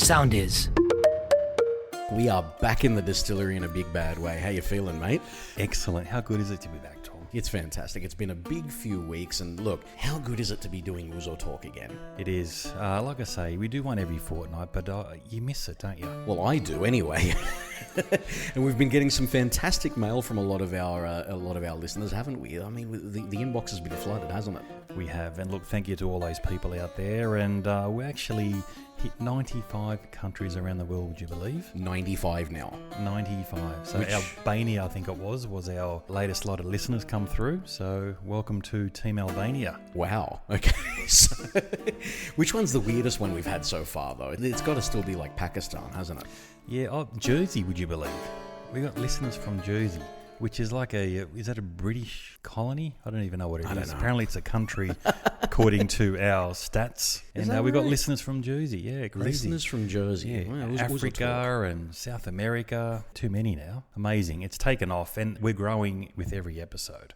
Sound is. We are back in the distillery in a big bad way. How you feeling, mate? Excellent. How good is it to be back, Tom? It's fantastic. It's been a big few weeks, and look, how good is it to be doing Uzo Talk again? It is. Like I say, we do one every fortnight, but you miss it, don't you? Well, I do anyway. And we've been getting some fantastic mail from a lot of our listeners, haven't we? I mean, the inbox has been flooded, hasn't it? We have. And look, thank you to all those people out there. And we actually hit 95 countries around the world, would you believe? 95 now. 95. So Albania, I think it was our latest lot of listeners come through. So welcome to Team Albania. Wow. Okay. So, which one's the weirdest one we've had so far, though? It's got to still be like Pakistan, hasn't it? Yeah, Jersey, would you believe? We got listeners from Jersey, which is like is that a British colony? I don't even know what it is. Don't know. Apparently it's a country according to our stats. And we got listeners from Jersey. Yeah, crazy. Listeners from Jersey. Yeah, Wow, Africa and South America. Too many now. Amazing. It's taken off and we're growing with every episode.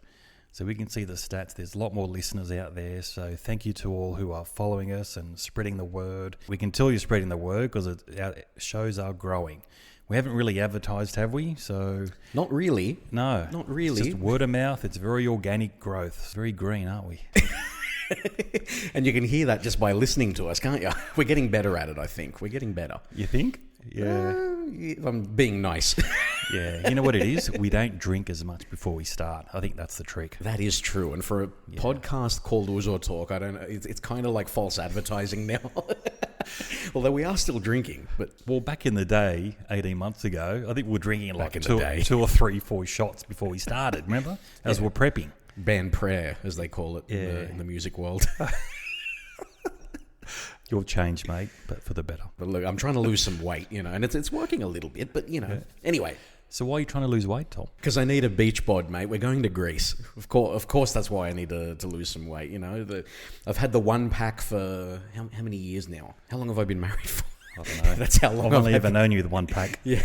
So we can see the stats. There's a lot more listeners out there. So thank you to all who are following us and spreading the word. We can tell you're spreading the word because our shows are growing. We haven't really advertised, have we? So Not really. no. Not really. It's just word of mouth. It's very organic growth. It's very green, aren't we? And you can hear that just by listening to us, can't you? We're getting better at it, I think. We're getting better. You think? Yeah. I'm being nice. Yeah. You know what it is? We don't drink as much before we start. I think that's the trick. That is true. And for a podcast called Uzo Talk, I don't know, it's kind of like false advertising now. Although we are still drinking. But Well, back in the day, 18 months ago, I think we were drinking like in the day. two or three, 4 shots before we started, remember? As we're prepping. band prayer, as they call it in the music world. You'll change, mate, but for the better. But look, I'm trying to lose some weight, and it's working a little bit, but, Anyway. So why are you trying to lose weight, Tom? Because I need a beach bod, mate. We're going to Greece. Of course, that's why I need to lose some weight. I've had the one pack for how many years now? How long have I been married for? I don't know. That's how long I've only ever known you with one pack. Yeah.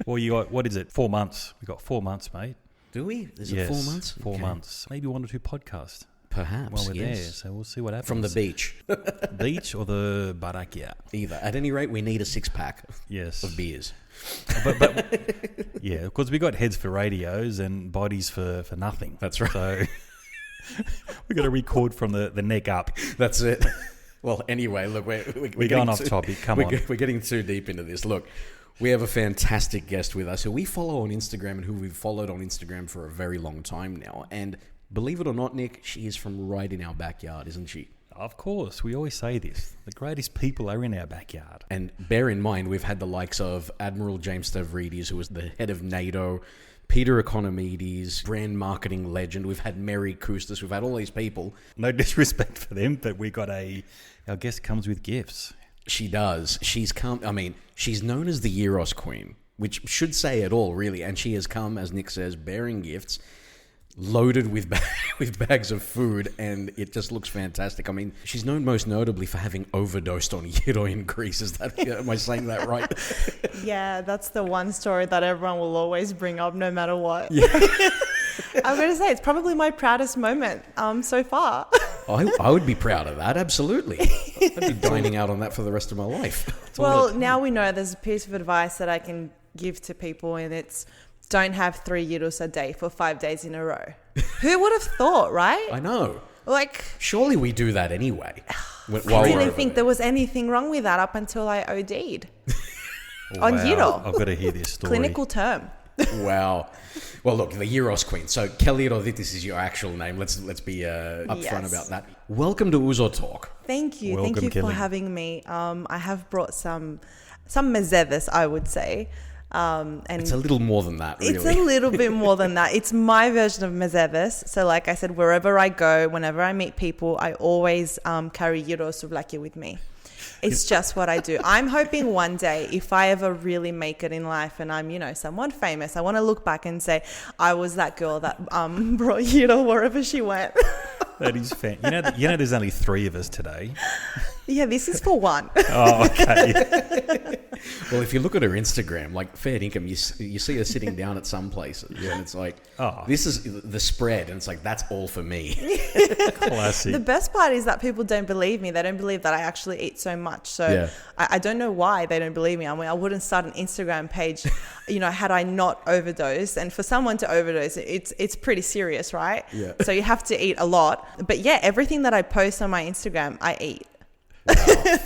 Well, you got, what is it, 4 months? We got 4 months, mate. Do we? Is it 4 months? 4 months. Maybe 1 or 2 podcasts. Perhaps, While we're there, yes. so we'll see what happens. From the beach. Beach or the Barakia? Either. At any rate, we need a 6-pack Yes. of beers. But yeah, because we got heads for radios and bodies for nothing. That's right. So we got to record from the neck up. That's it. Well, anyway, look, we're going off topic. Come on. We're getting too deep into this. Look, we have a fantastic guest with us who we follow on Instagram and who we've followed on Instagram for a very long time now. And believe it or not, Nick, she is from right in our backyard, isn't she? Of course, we always say this. The greatest people are in our backyard. And bear in mind, we've had the likes of Admiral James Stavridis, who was the head of NATO, Peter Economides, brand marketing legend. We've had Mary Kustis. We've had all these people. No disrespect for them, but we got our guest comes with gifts. She does. She's known as the Gyros Queen, which should say it all, really. And she has come, as Nick says, bearing gifts, loaded with bags of food, and it just looks fantastic. I mean, she's known most notably for having overdosed on gyro in Greece. Am I saying that right? Yeah, that's the one story that everyone will always bring up no matter what. Yeah. I'm going to say it's probably my proudest moment so far. I would be proud of that, absolutely. I'd be dining out on that for the rest of my life. Well, now we know there's a piece of advice that I can give to people, and it's don't have 3 gyros a day for 5 days in a row. Who would have thought, right? I know. Like, surely we do that anyway. I didn't think there was anything wrong with that up until I OD'd. On gyro. I've got to hear this story. Clinical term. Wow. Well, look, the Gyros Queen. So Kelly Roditis is your actual name. Let's be upfront about that. Welcome to Uzo Talk. Thank you. Welcome, Thank you Kelly. for having me. I have brought some mezeves, I would say. And It's a little more than that, really. It's a little bit more than that. It's my version of mezeves. So like I said, wherever I go, whenever I meet people, I always carry gyros souvlaki with me. It's just what I do. I'm hoping one day, if I ever really make it in life and I'm, someone famous, I want to look back and say, I was that girl that brought gyro wherever she went. That is fan. You know, there's only 3 of us today. Yeah, this is for one. Oh, okay. Well, if you look at her Instagram, like fair income, you see her sitting down at some places, and it's like, this is the spread, and it's like, that's all for me. Classic. The best part is that people don't believe me. They don't believe that I actually eat so much. So I don't know why they don't believe me. I mean, I wouldn't start an Instagram page, had I not overdosed. And for someone to overdose, it's pretty serious, right? Yeah. So you have to eat a lot. But yeah, everything that I post on my Instagram, I eat.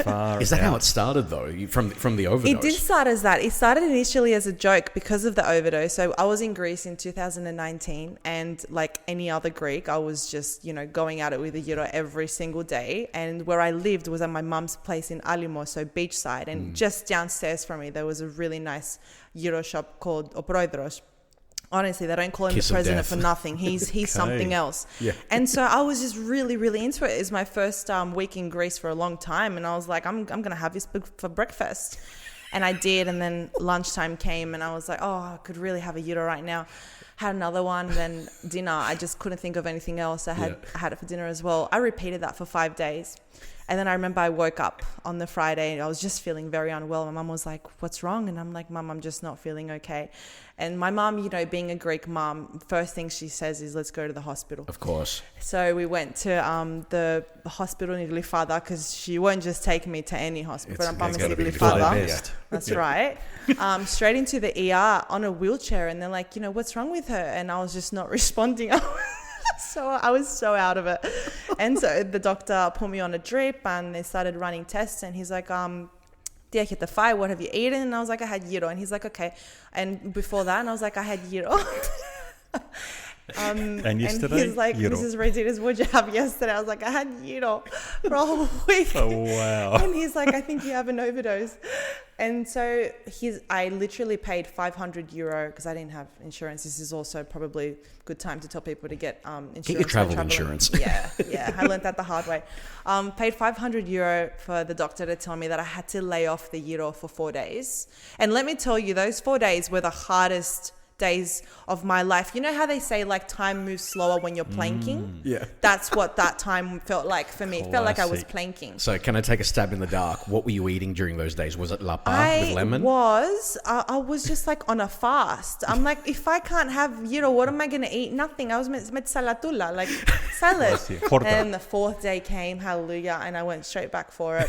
Wow, Is that how it started though? From the overdose? It did start as that. It started initially as a joke because of the overdose. So I was in Greece in 2019, and like any other Greek, I was just, going at it with a gyro every single day. And where I lived was at my mum's place in Alimo, so beachside. And just downstairs from me, there was a really nice gyro shop called O Proidros. Honestly, they don't call him Kiss the of president death. for nothing. He's something else. Yeah. And so I was just really, really into it. It was my first week in Greece for a long time. And I was like, I'm going to have this for breakfast. And I did. And then lunchtime came and I was like, I could really have a gyro right now. Had another one. Then dinner. I just couldn't think of anything else. I had it for dinner as well. I repeated that for 5 days. And then I remember I woke up on the Friday and I was just feeling very unwell. My mum was like, what's wrong? And I'm like, Mum, I'm just not feeling okay. And my mum, being a Greek mum, first thing she says is, let's go to the hospital. Of course. So we went to the hospital in Glyfada because she won't just take me to any hospital. It's gotta be Glyfada. That's right. Straight into the ER on a wheelchair. And they're like, what's wrong with her? And I was just not responding. So I was so out of it. And so the doctor put me on a drip and they started running tests and he's like, Diaketa, what have you eaten? And I was like, I had gyro. And he's like, okay. And before that, and I was like, I had gyro. And yesterday, and he's like, gyro. Mrs. Reditas, what'd you have yesterday? I was like, I had gyro for a whole week. Oh, wow. And he's like, I think you have an overdose. And so I literally paid €500 because I didn't have insurance. This is also probably a good time to tell people to get insurance. Get your travel insurance. Yeah. I learned that the hard way. Paid €500 for the doctor to tell me that I had to lay off the gyro for 4 days. And let me tell you, those 4 days were the hardest days of my life. You know how they say like time moves slower when you're planking? Yeah. That's what that time felt like for me. It felt like I was planking. So can I take a stab in the dark? What were you eating during those days? Was it lapa with lemon? I was just like on a fast. I'm like, if I can't have gyro, what am I going to eat? Nothing. I was met salatula, like salad. And the fourth day came, hallelujah, and I went straight back for it.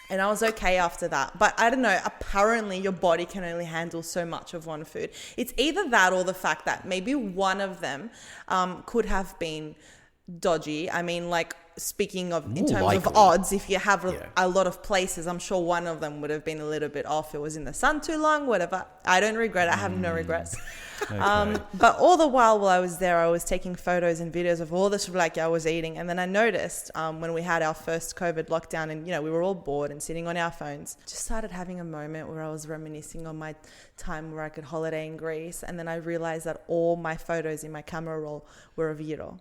And I was okay after that. But I don't know, apparently your body can only handle so much of one food. It's either that or the fact that maybe one of them could have been dodgy. I mean, like speaking of in terms of odds, if you have a lot of places, I'm sure one of them would have been a little bit off. It was in the sun too long, whatever. I don't regret it. I have no regrets. Okay. But all the while I was there, I was taking photos and videos of all the souvlaki I was eating. And then I noticed when we had our first COVID lockdown and, we were all bored and sitting on our phones, just started having a moment where I was reminiscing on my time where I could holiday in Greece. And then I realized that all my photos in my camera roll were of gyro.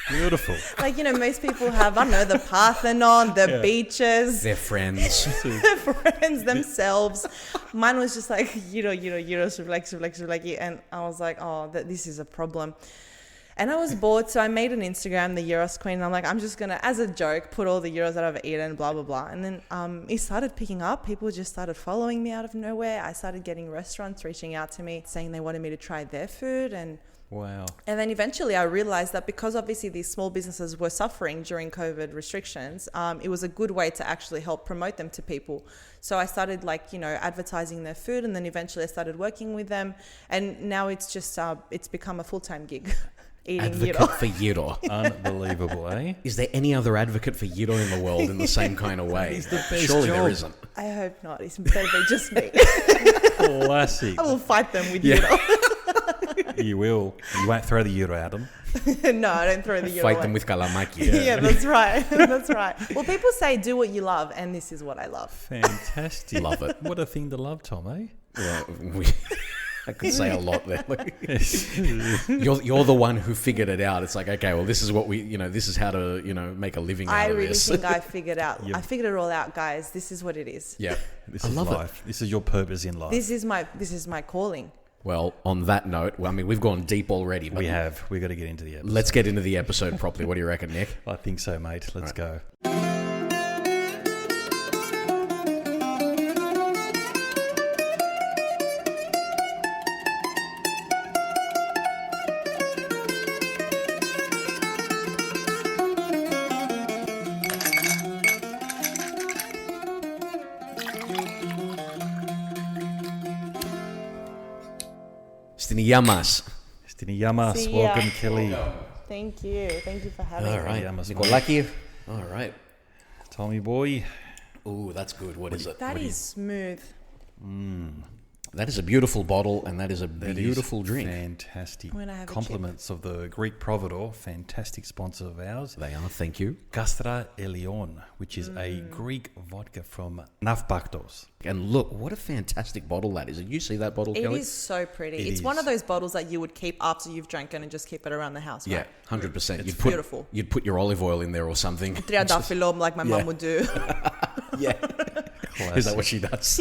Beautiful. Like, most people have, I don't know, the Parthenon, the beaches. Their friends. Their friends themselves. Mine was just like, gyro, souvlaki. And I was like, this is a problem. And I was bored, so I made an Instagram, the Gyros Queen. And I'm like, I'm just going to, as a joke, put all the gyros that I've eaten, blah, blah, blah. And then it started picking up. People just started following me out of nowhere. I started getting restaurants reaching out to me, saying they wanted me to try their food. And wow. And then eventually I realized that because obviously these small businesses were suffering during COVID restrictions, it was a good way to actually help promote them to people. So I started advertising their food, and then eventually I started working with them. And now it's just, it's become a full-time gig. Eating Advocate gyro. for gyro. Unbelievable, eh? Is there any other advocate for gyro in the world in the same kind of way? He's the best Surely job. there isn't. I hope not. It's better be just me. Classic. I will fight them with gyro. You will. You won't throw the gyro at them. No, I don't throw the gyro Fight away. them with kalamaki. Yeah, that's right. That's right. Well, people say do what you love, and this is what I love. Fantastic. Love it. What a thing to love, Tom, eh? Well, I could say a lot there. You're the one who figured it out. It's like, okay, well, this is what this is how to, make a living out of this. I really think I figured out. I figured it all out, guys. This is what it is. Yeah. This is life. This is your purpose in life. This is my calling. Well, on that note, we've gone deep already. But we have. We've got to get into the episode. Let's get into the episode properly. What do you reckon, Nick? I think so, mate. Let's go. Stiniyamas. Stiniyamas. See ya. Welcome, Kelly. Thank you. Thank you for having All me. right. Yamas, Nikolaki. All right. Tommy boy. Ooh, that's good. What is it? That is smooth. That is a beautiful bottle, and that is a That beautiful is drink. Fantastic. When I have a Compliments of the Greek Providor, fantastic sponsor of ours. They are. Thank you. Gastra Elion, which is a Greek vodka from Nafpaktos. And look, what a fantastic bottle that is. Did you see that bottle, It Kelly? is so pretty. It It's one is. of those bottles that you would keep after you've drank it and just keep it around the house. Yeah, Right? 100%. It's beautiful. You'd put your olive oil in there or something. Triadafilom, like my mum would do. Yeah. Is that what she does?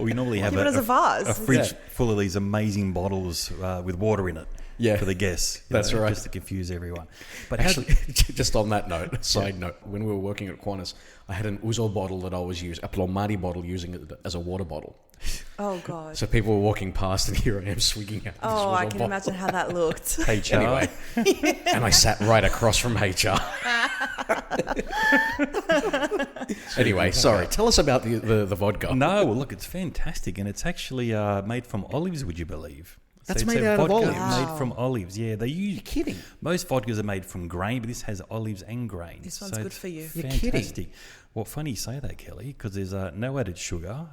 We normally have Give it as a vase. a fridge Yeah. full of these amazing bottles with water in it. Yeah. For the guests. That's right. Just to confuse everyone. But Actually, just on that note, side note, when we were working at Qantas, I had an Ouzo bottle that I was using, a Plomari bottle, using it as a water bottle. Oh, God. So people were walking past, and here I am swigging out. Oh, I this can Ouzo imagine how that looked. HR. Anyway, and I sat right across from HR. Anyway, sorry. Tell us about the vodka. No, well, look, it's fantastic, and it's actually made from olives. Would you believe? That's it's made a out of vodka olives? Wow. Made from olives. Yeah, they use. You're kidding. Most vodkas are made from grain, but this has olives and grain. This one's good it's for you. You're kidding. Fantastic. Well, funny you say that, Kelly, because there's no added sugar,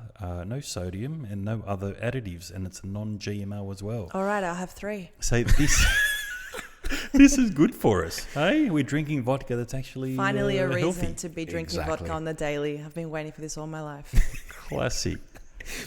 no sodium, and no other additives, and it's a non-GMO as well. All right, I'll have 3. So this this is good for us. Hey, we're drinking vodka that's actually Finally, a reason healthy. to be drinking Exactly. vodka on the daily. I've been waiting for this all my life. Classic.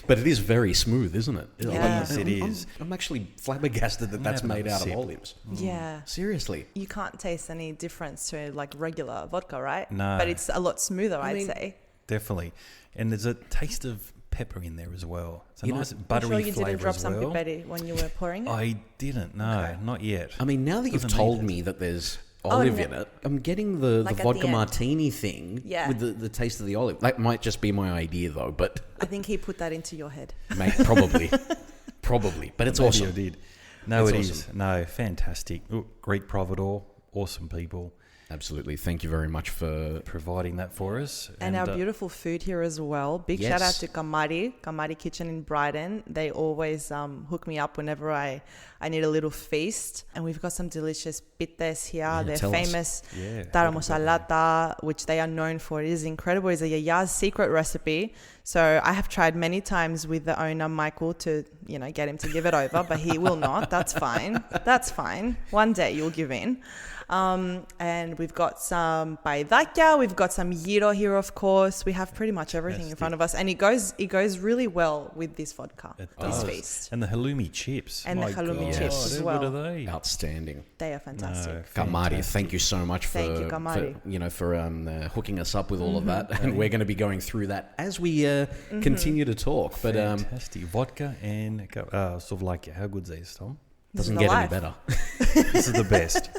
But it is very smooth, isn't it? Yeah. Yes, it I'm- is. I'm actually flabbergasted that that's Have another made out sip. of olives. Yeah. Seriously. You can't taste any difference to like regular vodka, right? No. But it's a lot smoother, I'd mean- say. Definitely. And there's a taste of pepper in there as well. It's a You know, nice I'm buttery sure you flavour didn't drop as some well. pipette when you were pouring it. I didn't, no, Okay. not yet. I mean, now that you've Doesn't told need it. me that there's olive no. in it, I'm getting the Like at the vodka end. martini thing Yeah. with the taste of the olive. That might just be my idea, though, but I think he put that into your head. mate, probably. Probably. But it's Maybe awesome. I did. No, It's it is. awesome. No, fantastic. Ooh, Greek Providor, awesome people Absolutely. Thank you very much for... providing that for us. And our beautiful food here as well. Big Yes. shout out to Kamari Kitchen in Brighton. They always hook me up whenever I need a little feast. And we've got some delicious bites here. Yeah, They're tell us. famous Yeah, taramosalata, which they are known for. It is incredible. It's a yaya's secret recipe. So I have tried many times with the owner, Michael, to, get him to give it over, but he will not. That's fine. That's fine. One day you'll give in. And we've got some paidakia, we've got some gyro here, of course. We have pretty much everything in front of us, and it goes really well with this vodka, It this does. feast. And the halloumi chips. And the My halloumi God, chips as What well. are they? Outstanding. They are fantastic. No, Kamari, fantastic. thank you so much for, Thank you, Kamari. for hooking us up with all of that. And we're going to be going through that as we continue to talk. But Fantastic. Vodka and sort of like, how good's this, Tom? This is doesn't the get any life. better. This is the best.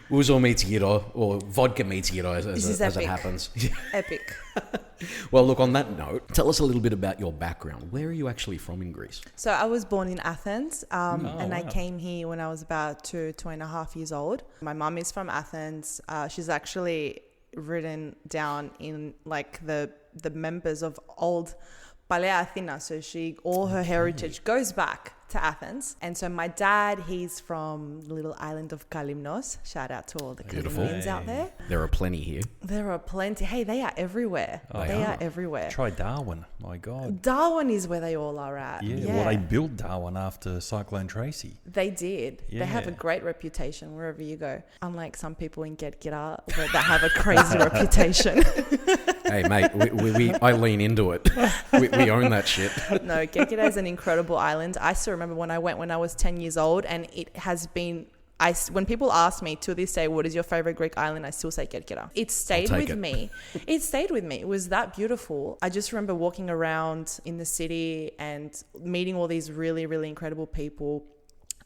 Ouzo meets gyro, or vodka meets gyro as This is it epic. happens. Epic. Well, look, on that note, tell us a little bit about your background. Where are you actually from in Greece? So I was born in Athens, and I wow. came here when I was about 2.5 years old. My mum is from Athens. She's actually written down in like the members of old Palea Athena. So all her heritage goes back to Athens. And so my dad, he's from the little island of Kalimnos. Shout out to all the Beautiful. Kalimians out there. There are plenty here. There are plenty. Hey, they are everywhere. They are everywhere. Try Darwin. My God. Darwin is where they all are at. Yeah, well, they built Darwin after Cyclone Tracy. They did. They have a Yeah. great reputation wherever you go. Unlike some people in Get-Gira that have a crazy reputation. Hey, mate, I lean into it. We own that shit. No, Get-Gira is an incredible island. I still remember when I went when I was 10 years old, and it has been... when people ask me to this day, what is your favorite Greek island? I still say Get-Gira. It stayed take with it. me. It stayed with me. It was that beautiful. I just remember walking around in the city and meeting all these really, really incredible people.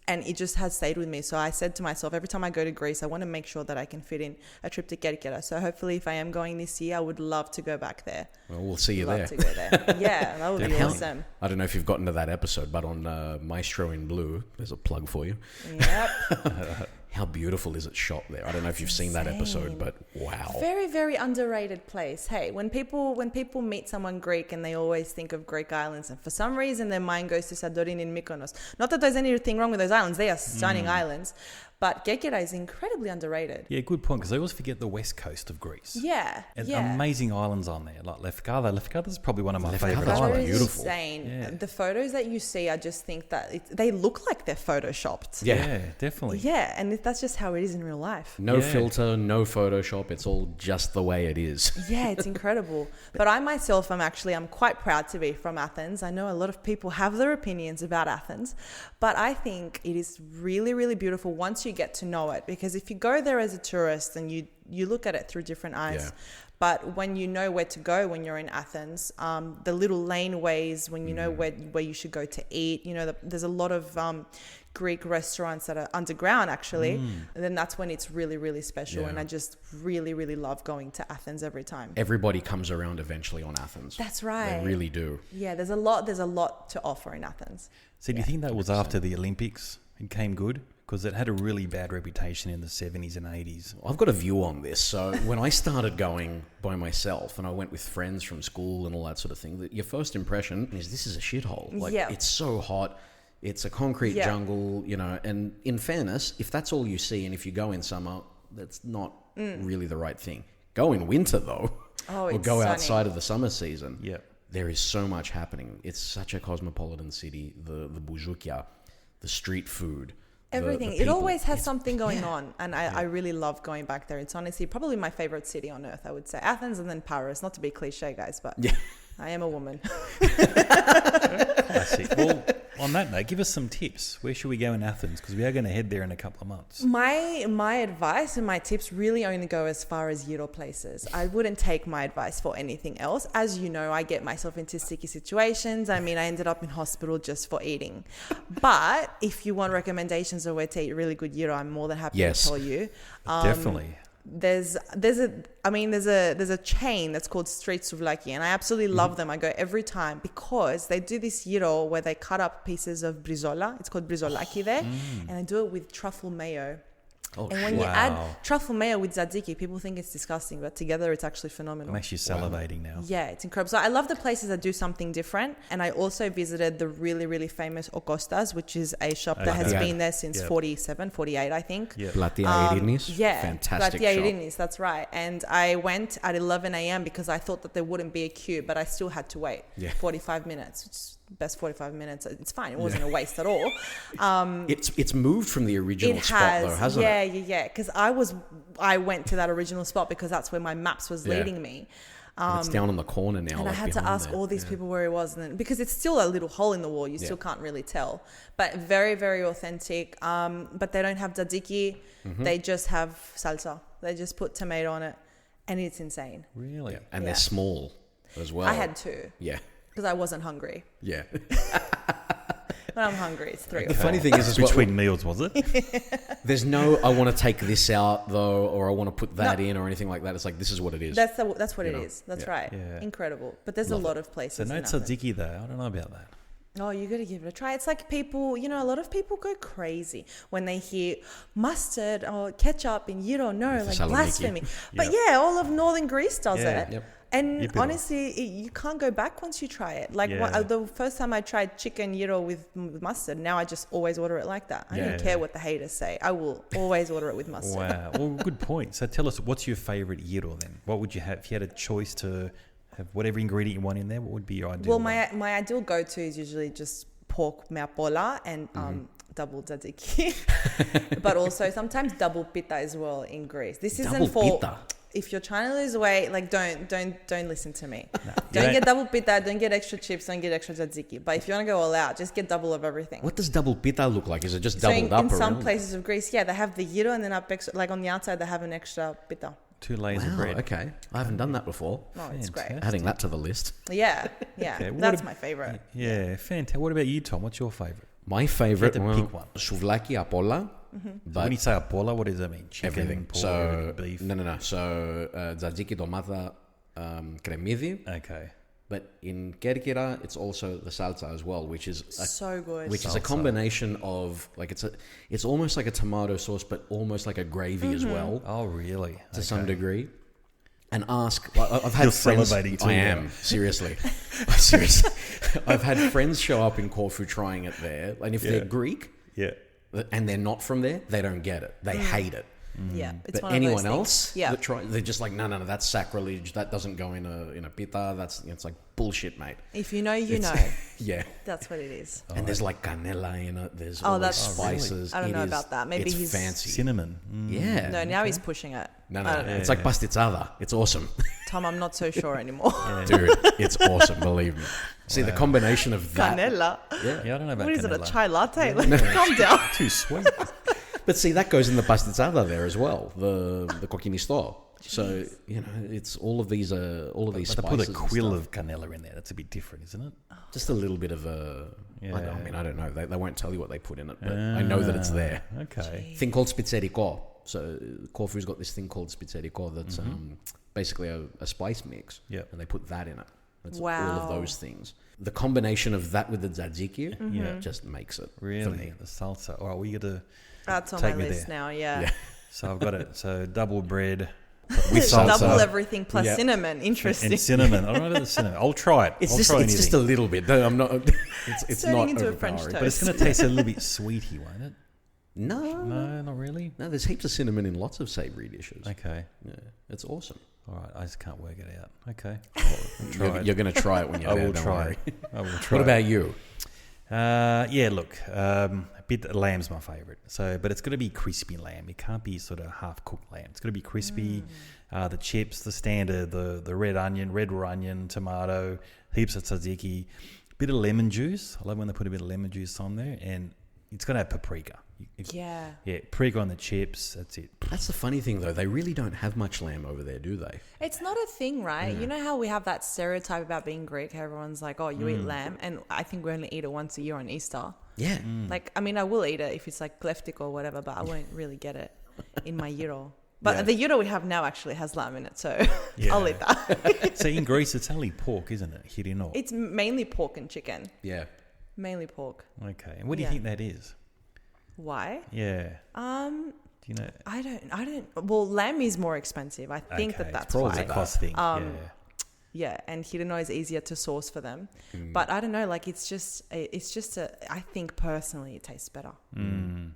And it just has stayed with me. So I said to myself, every time I go to Greece, I want to make sure that I can fit in a trip to Get-Gira. So hopefully if I am going this year, I would love to go back there. Well, we'll see you Love there. to go there. Yeah, that would be Hell, awesome. I don't know if you've gotten to that episode, but on Maestro in Blue, there's a plug for you. Yep. how beautiful is it shot there? I don't know if you've seen that episode, but wow. Very, very underrated place. Hey, when people meet someone Greek and they always think of Greek islands, and for some reason their mind goes to Santorini and Mykonos. Not that there's anything wrong with those islands; they are stunning islands. But Kerkyra is incredibly underrated. Yeah, good point, because I always forget the west coast of Greece. Yeah, And yeah. amazing islands on there, like Lefkada. Lefkada is probably one of my Lefkada's favourite quite islands. beautiful. Insane. Yeah. The photos that you see, I just think that they look like they're photoshopped. Yeah. Definitely. Yeah, and that's just how it is in real life. No Yeah. filter, no Photoshop. It's all just the way it is. Yeah, it's incredible. But I myself, I'm quite proud to be from Athens. I know a lot of people have their opinions about Athens, but I think it is really, really beautiful once you get to know it. Because if you go there as a tourist and you look at it through different eyes, but when you know where to go when you're in Athens, the little laneways, when you know where you should go to eat, there's a lot of Greek restaurants that are underground actually, and then that's when it's really, really special. Yeah. And I just really, really love going to Athens every time. Everybody comes around eventually on Athens. That's right. They really do. Yeah, there's a lot to offer in Athens. So do you think that was after the Olympics? It came good? Because it had a really bad reputation in the 70s and 80s. I've got a view on this. So when I started going by myself and I went with friends from school and all that sort of thing, your first impression is this is a shithole. Like it's so hot. It's a concrete jungle, and in fairness, if that's all you see and if you go in summer, that's not really the right thing. Go in winter though, or go outside of the summer season. Yeah. There is so much happening. It's such a cosmopolitan city. The bouzoukia, the street food. Everything. The It people. always has something going on. And I really love going back there. It's honestly probably my favorite city on earth, I would say. Athens and then Paris. Not to be cliche, guys, but I am a woman. Classic. Well, on that note, give us some tips. Where should we go in Athens? Because we are going to head there in a couple of months. My advice and my tips really only go as far as Euro places. I wouldn't take my advice for anything else. As you know, I get myself into sticky situations. I mean, I ended up in hospital just for eating. But if you want recommendations of where to eat really good Euro, I'm more than happy to tell you. Definitely. There's a chain that's called Street Souvlaki, and I absolutely love them. I go every time because they do this gyro where they cut up pieces of brizola. It's called brizolaki there, and they do it with truffle mayo. Oh, And when you add truffle mayo with tzatziki, people think it's disgusting, but together it's actually phenomenal. I'm actually salivating now. Yeah, it's incredible. So I love the places that do something different. And I also visited the really, really famous Okostas, which is a shop that has been there since 47, 48, I think. Yeah. Platia Irinis. Yeah, Fantastic Platia shop. Irinis, that's right. And I went at 11 a.m. because I thought that there wouldn't be a queue, but I still had to wait 45 minutes. It's best 45 minutes. It's fine. It wasn't a waste at all. It's moved from the original spot though, hasn't it? Yeah. Because I went to that original spot because that's where my maps was leading me. And it's down on the corner now. And I had to ask all these people where it was, and then, because it's still a little hole in the wall, you still can't really tell. But very, very authentic. But they don't have tzatziki. They just have salsa. They just put tomato on it, and it's insane. Really? And they're small as well. I had two Yeah. because I wasn't hungry. Yeah. When I'm hungry, it's three. The funny thing is Between meals, was it? there's no, I want to take this out though, or I want to put that in, or anything like that. It's like, this is what it is. That's what it is. That's right. Yeah. Incredible. But there's a lot of places. So no in Athens. tzatziki though. I don't know about that. Oh, you got to give it a try. It's like people, a lot of people go crazy when they hear mustard or ketchup and you don't know, like Thessaloniki. blasphemy. But all of northern Greece does it. Yep. And honestly, you can't go back once you try it. Like the first time I tried chicken gyro with mustard, now I just always order it like that. I don't care what the haters say. I will always order it with mustard. Wow. Well, good point. So tell us, what's your favorite gyro then? What would you have if you had a choice to have whatever ingredient you want in there? What would be your ideal? Well, one? my ideal go-to is usually just pork meapola and double tzatziki, but also sometimes double pita as well in Greece. This isn't Double for pita? If you're trying to lose weight. Like don't listen to me. No, Don't get double pita. Don't get extra chips. Don't get extra tzatziki. But if you want to go all out, just get double of everything. What does double pita look like? Is it just So doubled up? in some around? places of Greece, they have the gyro and then up extra, like on the outside they have an extra pita. 2 layers of Wow, bread. okay. I haven't done that before. Oh, it's great. Fantastic. Adding that to the list. Yeah. Okay, what That's ab- my favorite. Yeah, fantastic. What about you, Tom? What's your favorite? My favorite, If you had to pick one. souvlaki apolla. When you say apolla, what does that mean? Chicken, Everything. pork, So beef? no. So tzatziki, tomata, cremidi, Okay. But in gergeira, it's also the salsa as well, which is So good. which is a combination of like it's almost like a tomato sauce, but almost like a gravy as well Oh, really? to some degree. And ask, I've had You're friends. salivating too, I yeah. am seriously, seriously. I've had friends show up in Corfu trying it there, and if they're Greek Yeah. and they're not from there, they don't get it. They hate it. Yeah, it's But one of anyone those else things. Yeah. that try, they're just like, no, that's sacrilege. That doesn't go in a pita. That's it's like bullshit, mate. If you know, you know. Yeah. That's what it is. And there's like canela in it. There's all these that's- spices. I don't It know is- about that. Maybe it's he's- fancy. Cinnamon. Yeah. No, now he's pushing it. No. I don't know. It's like pastizada. It's awesome. Tom, I'm not so sure anymore. Dude, it's awesome, believe me. See, the combination of that. Canela. Yeah, I don't know about What is it, a canela. chai latte? Like, calm down. Too sweet. But see, that goes in the pastizada there as well, the coquinisto. So, you know, it's all of these But they spices. put a and quill stuff. of canela in there. That's a bit different, isn't it? Just a little bit of a... Yeah. I mean, I don't know. They won't tell you what they put in it, but I know that it's there. Okay. Thing called spitzerico. So Corfu's got this thing called spitzerico that's basically a spice mix. Yep. And they put that in it. That's all Wow. of those things. The combination of that with the tzatziki Yeah. just makes it for Really? me. The salsa. All right, we got to... That's on Take my me list there. now, yeah. Yeah. So I've got it. So double bread With salsa. Double everything plus Yeah. cinnamon. Interesting. and cinnamon. I don't know about the cinnamon. I'll try it. It's I'll just try it's just a little bit. No, I'm not. It's Turning not into a French overpowering. toast. But it's going to taste a little bit sweety, won't it? No, No, not really. no. There's heaps of cinnamon in lots of savoury dishes. Okay. Yeah, it's awesome. All right. I just can't work it out. Okay. I'll try it. You're going to try it when you're I there. will don't try worry. it. I will try What it. about you? Yeah, look, lamb's my favourite. So, but it's got to be crispy lamb. It can't be sort of half cooked lamb. It's got to be crispy. The chips, the standard, the red raw onion, tomato, heaps of tzatziki, bit of lemon juice. I love when they put a bit of lemon juice on there, and it's got to have paprika. Yeah. Yeah, paprika on the chips. That's it. That's the funny thing, though. They really don't have much lamb over there, do they? It's not a thing, right? You know how we have that stereotype about being Greek? Everyone's like, oh, you eat lamb. And I think we only eat it once a year on Easter. Yeah. Like, I mean, I will eat it if it's like kleftik or whatever, but I won't really get it in my gyro. But Yeah. the gyro we have now actually has lamb in it, so Yeah. I'll eat that. So in Greece, it's only pork, isn't it? Hirino. It's mainly pork and chicken. Yeah. Mainly pork. Okay. And what do you Yeah. think that is? Why? Yeah. Um, Do you know? I don't. Well, lamb is more expensive. I think Okay, that's it's probably why. a cost thing. Yeah. Yeah, and hirino is easier to source for them. But I don't know. Like, it's just I think personally, it tastes better.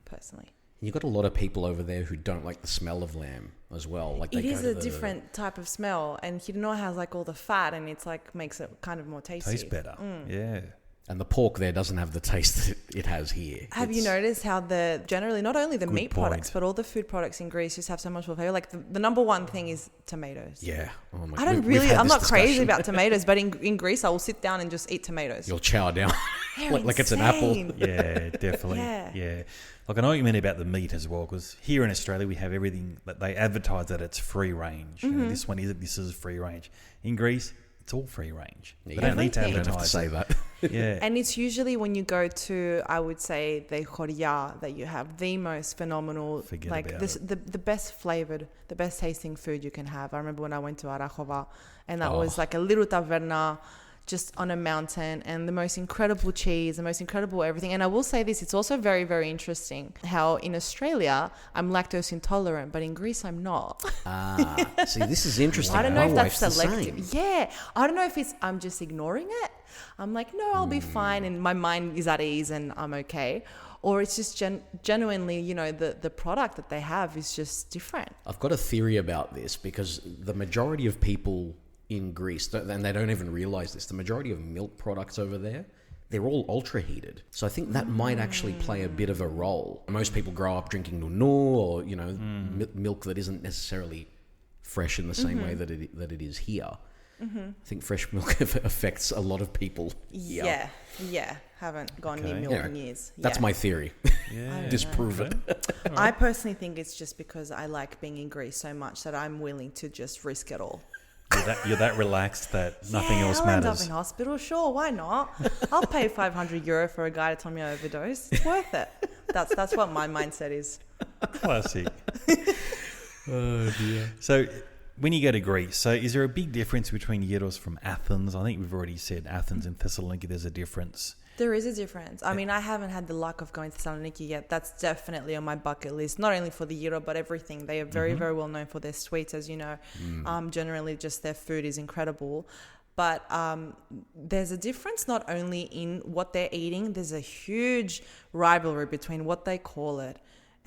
Personally. You've got a lot of people over there who don't like the smell of lamb as well. Like they It go is to a the- different type of smell, and hirino has like all the fat, and it's like makes it kind of more tasty. Tastes better. Yeah. And the pork there doesn't have the taste that it has here. Have you It's- noticed how generally not only the Good meat point. products, but all the food products in Greece just have so much more flavor? Like the number one thing is tomatoes. Yeah. Oh my, I don't we've had I'm this not crazy discussion. about tomatoes, but in Greece I will sit down and just eat tomatoes. You'll chow down They're like it's an apple. insane. Yeah, definitely. Yeah. Yeah. Like, I know what you mean about the meat as well, because here in Australia, we have everything that they advertise that it's free range. You know, this one is, this is free range. In Greece, it's all free range. They You don't need to Everything. You don't have to advertise say it. that. Yeah. And it's usually when you go to, I would say, the Horia that you have the most phenomenal, Forget like about this, the best flavored, the best tasting food you can have. I remember when I went to Arachova, and that was like a little taverna just on a mountain, and the most incredible cheese, the most incredible everything. And I will say this, it's also very, very interesting how in Australia, I'm lactose intolerant, but in Greece, I'm not. See, this is interesting. I don't know My if that's wife's the selective. same. Yeah. I don't know if I'm just ignoring it. I'm like, no, I'll be fine. And my mind is at ease and I'm okay. Or it's just genuinely, you know, the product that they have is just different. I've got a theory about this because the majority of people in Greece, and they don't even realize this, the majority of milk products over there, they're all ultra heated. So I think that might actually play a bit of a role. Most people grow up drinking nunu or, you know, milk that isn't necessarily fresh in the same way that it is here. I think fresh milk affects a lot of people here. Yeah. Haven't gone near Okay. milk in Anyway, years. That's Yeah. my theory. Yeah. Disprove it. I personally think it's just because I like being in Greece so much that I'm willing to just risk it all. You're that relaxed that nothing else I'll end up matters. in hospital. Sure, why not? I'll pay €500 for a guy to tell me I overdosed. It's worth it. That's what my mindset is. Classic. Oh dear. So when you go to Greece, so is there a big difference between gyros from Athens? I think we've already said Athens and Thessaloniki, there's a difference. There is a difference. I mean, I haven't had the luck of going to Thessaloniki yet. That's definitely on my bucket list, not only for the gyro, but everything. They are very, very well known for their sweets, as you know. Generally, just their food is incredible. But there's a difference not only in what they're eating, there's a huge rivalry between what they call it.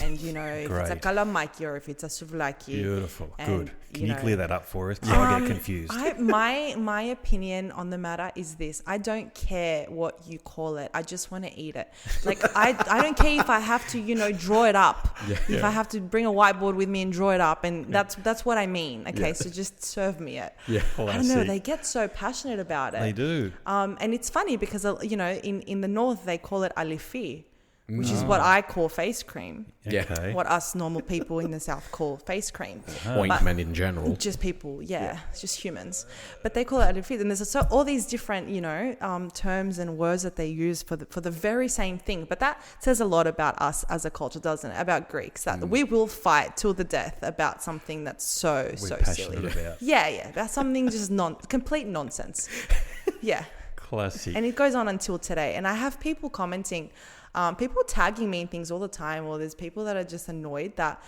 And, you know, if it's a kalamaki or if it's a souvlaki. Beautiful. And, Good. Can you clear that up for us? Because I get confused. My opinion on the matter is this. I don't care what you call it. I just want to eat it. Like, I don't care if I have to, you know, draw it up. If I have to bring a whiteboard with me and draw it up. And that's what I mean. Okay, so just serve me it. Yeah. I don't know. They get so passionate about it. They do. And it's funny because, you know, in the north, they call it alifi, which is what I call face cream. Okay. What us normal people in the south call face cream. Ointment in general. Just people, it's just humans. But they call it alifi. And there's all these different, you know, terms and words that they use for the very same thing. But that says a lot about us as a culture, doesn't it? About Greeks, that we will fight till the death about something that's so silly. About. Yeah. That's something just complete nonsense. Yeah. Classic. And it goes on until today. And I have people commenting, people tagging me in things all the time, or there's people that are just annoyed that,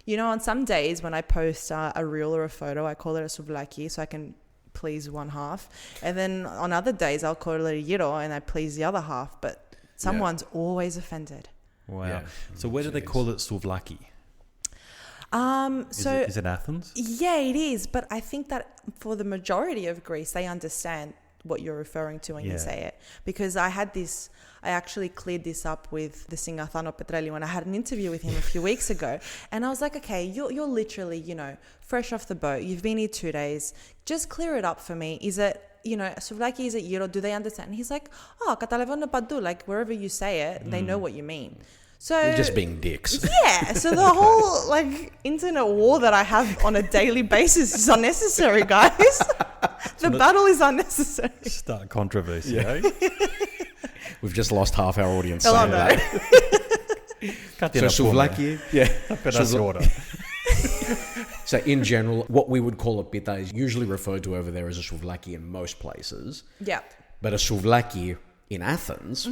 you know, on some days when I post a reel or a photo, I call it a souvlaki so I can please one half. And then on other days, I'll call it a gyro and I please the other half. But someone's always offended. Wow. Yeah. So where do they call it souvlaki? Is it Athens? Yeah, it is. But I think that for the majority of Greece, they understand what you're referring to when you say it. Because I actually cleared this up with the singer Thano Petrelli when I had an interview with him a few weeks ago. And I was like, okay, you're literally, you know, fresh off the boat. You've been here 2 days. Just clear it up for me. Is it, you know, souvlaki, is it gyro? Do they understand? And he's like, καταλαβαίνω παντού. Like, wherever you say it, they know what you mean. So They're just being dicks. Yeah. So the whole, like, internet war that I have on a daily basis is unnecessary, guys. The battle is unnecessary. Start controversy, Yeah. eh? We've just lost half our audience Oh, saying no. that. So souvlaki, So in general, what we would call a pita is usually referred to over there as a souvlaki in most places. Yeah. But a souvlaki in Athens,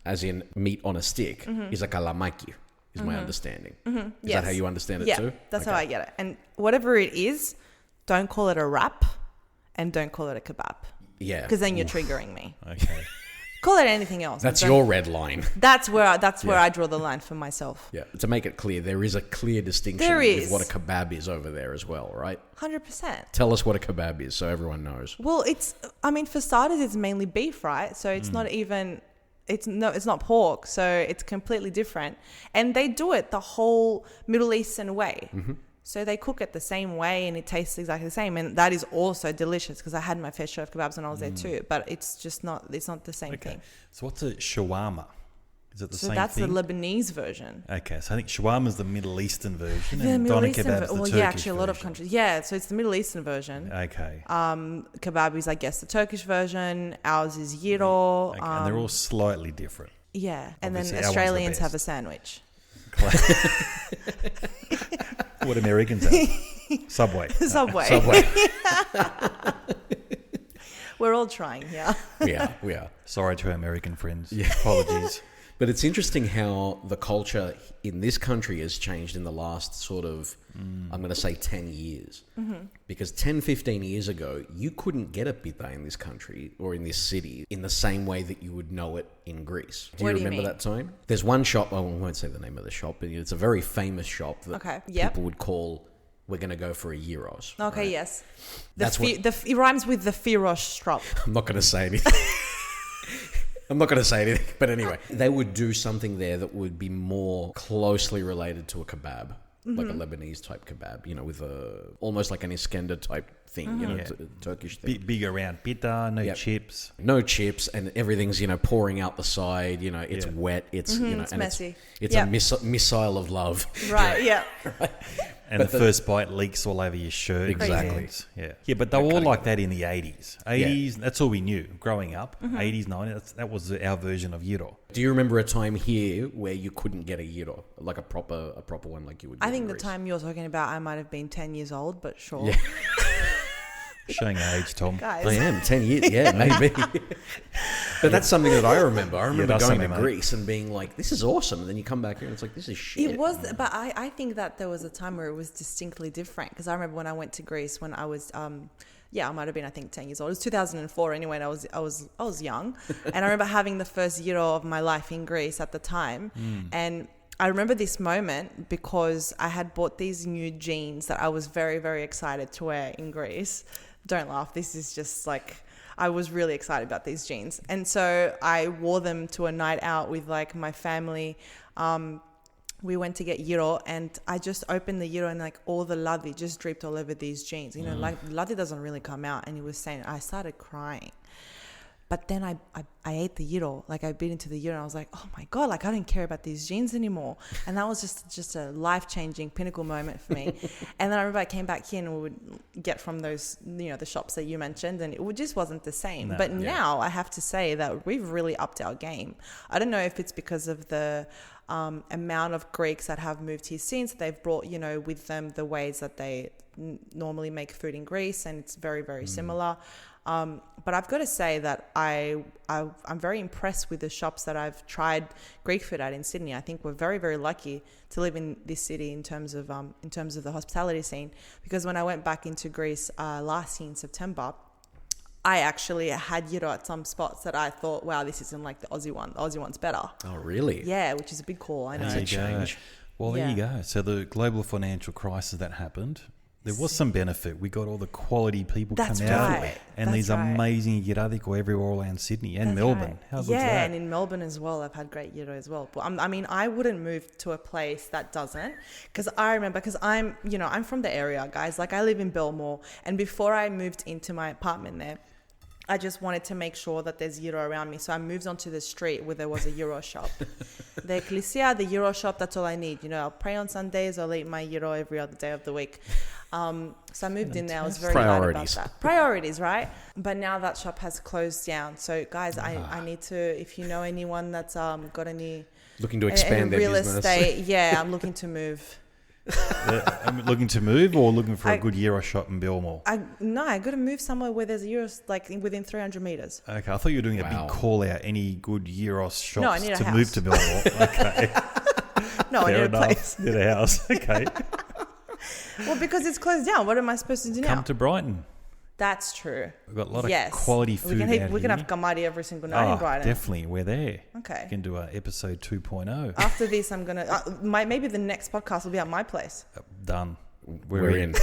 as in meat on a stick, is a kalamaki, is my understanding. Is that how you understand it too? Yeah, that's how I get it. And whatever it is, don't call it a wrap and don't call it a kebab. Yeah. Because then you're triggering me. Okay. Call it anything else. That's your red line. That's where I draw the line for myself. Yeah. To make it clear, there is a clear distinction with what a kebab is over there as well, right? 100%. Tell us what a kebab is so everyone knows. Well, for starters, it's mainly beef, right? So it's not even... It's not pork, so it's completely different. And they do it the whole Middle Eastern way. So they cook it the same way and it tastes exactly the same. And that is also delicious because I had my fair share of kebabs when I was there too. But it's just not the same thing. So what's a shawarma? Is it the same thing? So that's the Lebanese version. Okay, so I think shawarma is the Middle Eastern version. The and Middle doner Eastern kebab's the well, Turkish yeah, actually a lot of version. countries. Yeah, so it's the Middle Eastern version. Okay. Kebab is, I guess, the Turkish version. Ours is gyro. Okay, and they're all slightly different. Yeah, and Obviously, then our one's the Australians have best. a sandwich. What Americans have? Subway. Subway. We're all trying here. We are. Sorry to our American friends. Apologies. But it's interesting how the culture in this country has changed in the last sort of, I'm going to say 10 years. Because 10, 15 years ago, you couldn't get a pita in this country or in this city in the same way that you would know it in Greece. Do you What do you remember mean? that time? There's one shop, I won't say the name of the shop, but it's a very famous shop that people would call, we're going to go for a gyros. Okay, right? yes. That's it rhymes with the Firosh strop. I'm not going to say anything. I'm not going to say anything, but anyway, they would do something there that would be more closely related to a kebab, like a Lebanese type kebab, you know, with almost like an Iskender type thing, Turkish thing. Big around pita, no Yep. chips. No chips, and everything's pouring out the side. It's wet. It's it's and messy. It's a missile of love. Right, yeah. And the first bite leaks all over your shirt. Exactly. Yeah, but they were all like that in the 80s. 80s, that's all we knew growing up. 80s, 90s, that was our version of gyro. Do you remember a time here where you couldn't get a gyro, like a proper one, like you would? I get think in the Greece? time you're talking about, I might have been 10 years old, but sure. Yeah. Showing age, Tom. Guys. I am 10 years, yeah, maybe. But that's something that I remember. I remember that's going to something, mate. Greece and being like, "This is awesome," and then you come back here and it's like, "This is shit." It was, but I think that there was a time where it was distinctly different, because I remember when I went to Greece when I was, I might have been, I think, 10 years old. It was 2004 anyway, and I was young, and I remember having the first gyro of my life in Greece at the time, and I remember this moment because I had bought these new jeans that I was very, very excited to wear in Greece. Don't laugh. This is just like, I was really excited about these jeans. And so I wore them to a night out with like my family. We went to get gyro, and I just opened the gyro and like all the ladhi just dripped all over these jeans. Like ladhi doesn't really come out. And he was saying, I started crying. But then I ate the gyro, like I bit into the gyro, and I was like, oh my God, like I don't care about these jeans anymore. And that was just a life-changing pinnacle moment for me. And then I remember I came back here and we would get from those, the shops that you mentioned, and it just wasn't the same. But now I have to say that we've really upped our game. I don't know if it's because of the amount of Greeks that have moved here since. They've brought, with them the ways that they normally make food in Greece, and it's very, very similar. But I've got to say that I'm very impressed with the shops that I've tried Greek food at in Sydney. I think we're very, very lucky to live in this city in terms of the hospitality scene. Because when I went back into Greece last year in September, I actually had gyro at some spots that I thought, wow, this isn't like the Aussie one. The Aussie one's better. Oh, really? Yeah, which is a big call. I know. That's a change. Well, there you go. So the global financial crisis that happened, there was some benefit. We got all the quality people That's come out, right. and That's these right. amazing gyradiko everywhere around Sydney and Melbourne. Right. How good's Yeah, that? and in Melbourne as well, I've had great gyro as well. But I wouldn't move to a place that doesn't, because I remember, because I'm from the area, guys. Like I live in Belmore, and before I moved into my apartment there, I just wanted to make sure that there's gyro around me. So I moved onto the street where there was a gyro shop. The ecclesia, the gyro shop, that's all I need. I'll pray on Sundays, I'll eat my gyro every other day of the week. So I moved in there. I was very glad about that. Priorities, right? But now that shop has closed down. So guys, I need to, if you know anyone that's got any... Looking to expand their real business. estate, yeah, I'm looking to move. I'm looking to move or looking for a good gyro shop in Belmore? I got to move somewhere where there's a gyro, like within 300 meters. Okay, I thought you were doing a big call out. Any good gyros shops No, I need a to house. move to Belmore? Okay, No, I need fair a enough. place. Need a house. Okay, Well, because it's closed down. What am I supposed to do now? come to Brighton. That's true. We've got a lot of Yes. quality food We out can here. have kamari every single night in Brighton. Definitely, we're there. Okay. We can do a episode 2.0. After this, I'm gonna maybe the next podcast will be at my place. Done. We're in.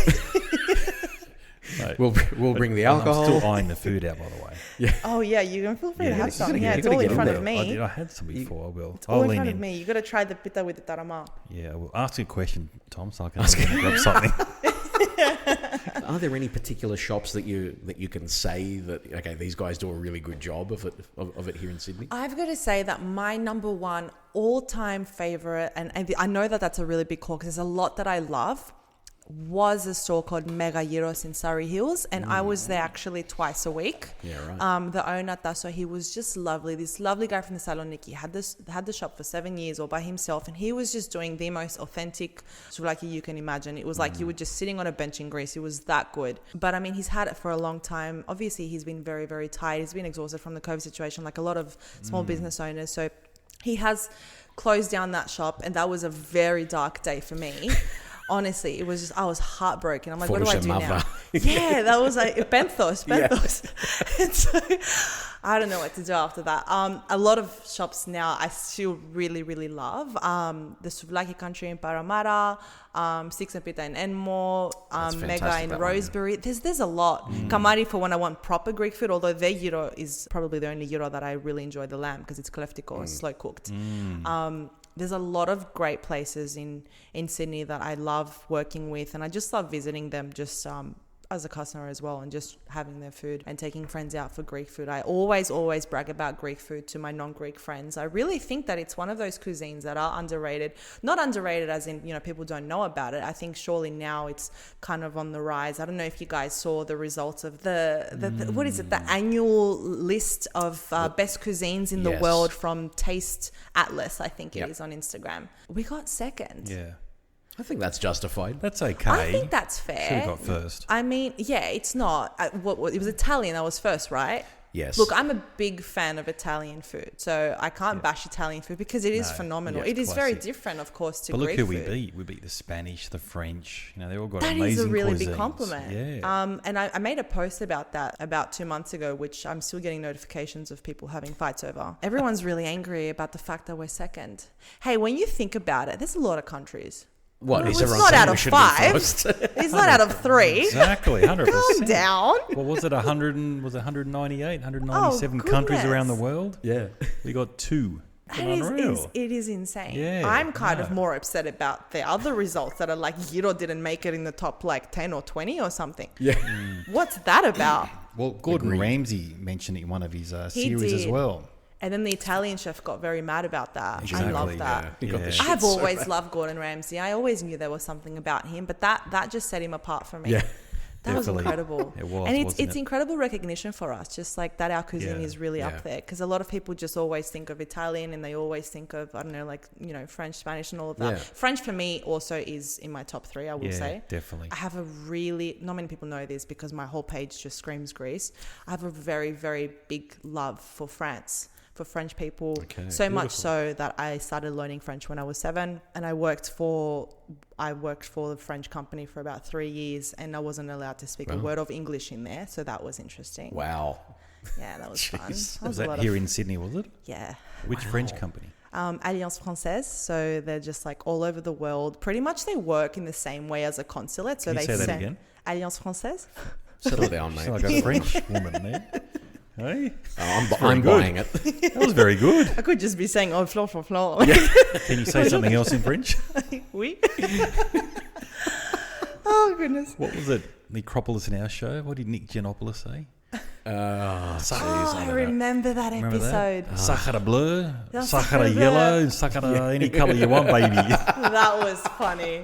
Mate, We'll bring the I'm alcohol. still eyeing the food out, by the way. Oh yeah, you can feel free to Yeah, have you some. gotta Yeah, get- it's you all gotta in get front on of there. me. I had some before. I will. It's all I'll in lean front in. of me. You got to try the pita with the tarama. Yeah, I will ask you a question, Tom, so I can grab something. Are there any particular shops that you can say that these guys do a really good job of it here in Sydney? I've got to say that my number one all-time favorite, and I know that that's a really big call because there's a lot that I love, was a store called Mega Gyros in Surrey Hills, and I was there actually twice a week. Yeah, right. The owner, Tasso, he was just lovely. This lovely guy from Thessaloniki had the shop for 7 years all by himself, and he was just doing the most authentic souvlaki you can imagine. It was like you were just sitting on a bench in Greece. It was that good. But I mean, he's had it for a long time. Obviously, he's been very, very tired. He's been exhausted from the COVID situation, like a lot of small business owners. So he has closed down that shop, and that was a very dark day for me. Honestly, it was just, I was heartbroken. I'm like, what do I do now? Yeah, that was like Benthos. And so I don't know what to do after that. A lot of shops now I still really, really love. The Souvlaki Country in Parramatta, Six and Pita in Enmore, Mega in Rosebery. There's a lot. Kamari for when I want proper Greek food, although their gyro is probably the only gyro that I really enjoy, the lamb, because it's kleftiko, slow cooked. There's a lot of great places in Sydney that I love working with, and I just love visiting them. Just as a customer as well, and just having their food and taking friends out for Greek food. I always brag about Greek food to my non-Greek friends. I really think that it's one of those cuisines that are underrated. Not underrated as in, people don't know about it. I think surely now it's kind of on the rise. I don't know if you guys saw the results of the what is it, the annual list of best cuisines in the Yes. world from Taste Atlas, I think it Yep. is on Instagram. We got second. Yeah. I think that's justified. That's okay. I think that's fair. Should have got first. I mean, yeah, it's not. It was Italian that was first, right? Yes. Look, I'm a big fan of Italian food, so I can't bash Italian food because it is phenomenal. yeah, it it's is very classic. different, of course, to But look Greek who food. we beat. We beat the Spanish, the French. They all got That amazing is a really cuisines. big compliment. Yeah. And I made a post about that about 2 months ago, which I'm still getting notifications of people having fights over. Everyone's really angry about the fact that we're second. Hey, when you think about it, there's a lot of countries. What? Is It's everyone not saying out we of should be 5. first? It's not out of 3. Exactly, 100%. Calm down. What was it, 198, 197 countries goodness. around the world? Yeah. We got 2. It is insane. Yeah, I'm kind of no. more upset about the other results that are like Gyro didn't make it in the top like 10 or 20 or something. Yeah. What's that about? Well, Gordon Agreed. Ramsay mentioned it in one of his He series as did. well. And then the Italian chef got very mad about that. I love Exactly, that. Yeah. He got the Yeah. shit I have so always bad. loved Gordon Ramsay. I always knew there was something about him, but that just set him apart for me. Yeah. That was Definitely. incredible. It was, and wasn't it's it? incredible recognition for us, just like that our cuisine Yeah. is really Yeah. up there. Because a lot of people just always think of Italian and they always think of, I don't know, like, French, Spanish and all of that. Yeah. French for me also is in my top 3, I will Yeah, say. definitely. I have a really, not many people know this because my whole page just screams Greece. I have a very, very big love for France, for French people. Okay, so much so that I started learning French when I was 7, and I worked for the French company for about 3 years, and I wasn't allowed to speak a word of English in there. So that was interesting. Wow. Yeah, that was fun. That Was was a that lot here of, in Sydney, was it? yeah. Which French company? Alliance Française, so they're just like all over the world. Pretty much they work in the same way as a consulate. So Can you they say that send again? Alliance Française. Settle down, mate. Sound like a French woman there. Hey, I'm good. buying it. that was very good. I could just be saying, oh, flan, flan, flan. Can you say something else in French? Oui. Oh, goodness. What was it? Necropolis in our show. What did Nick Giannopoulos say? Oh, I remember that Remember episode. that? Sacre bleu, That's sacre sacre bleu. yellow, sacre any colour you want, baby. That was funny.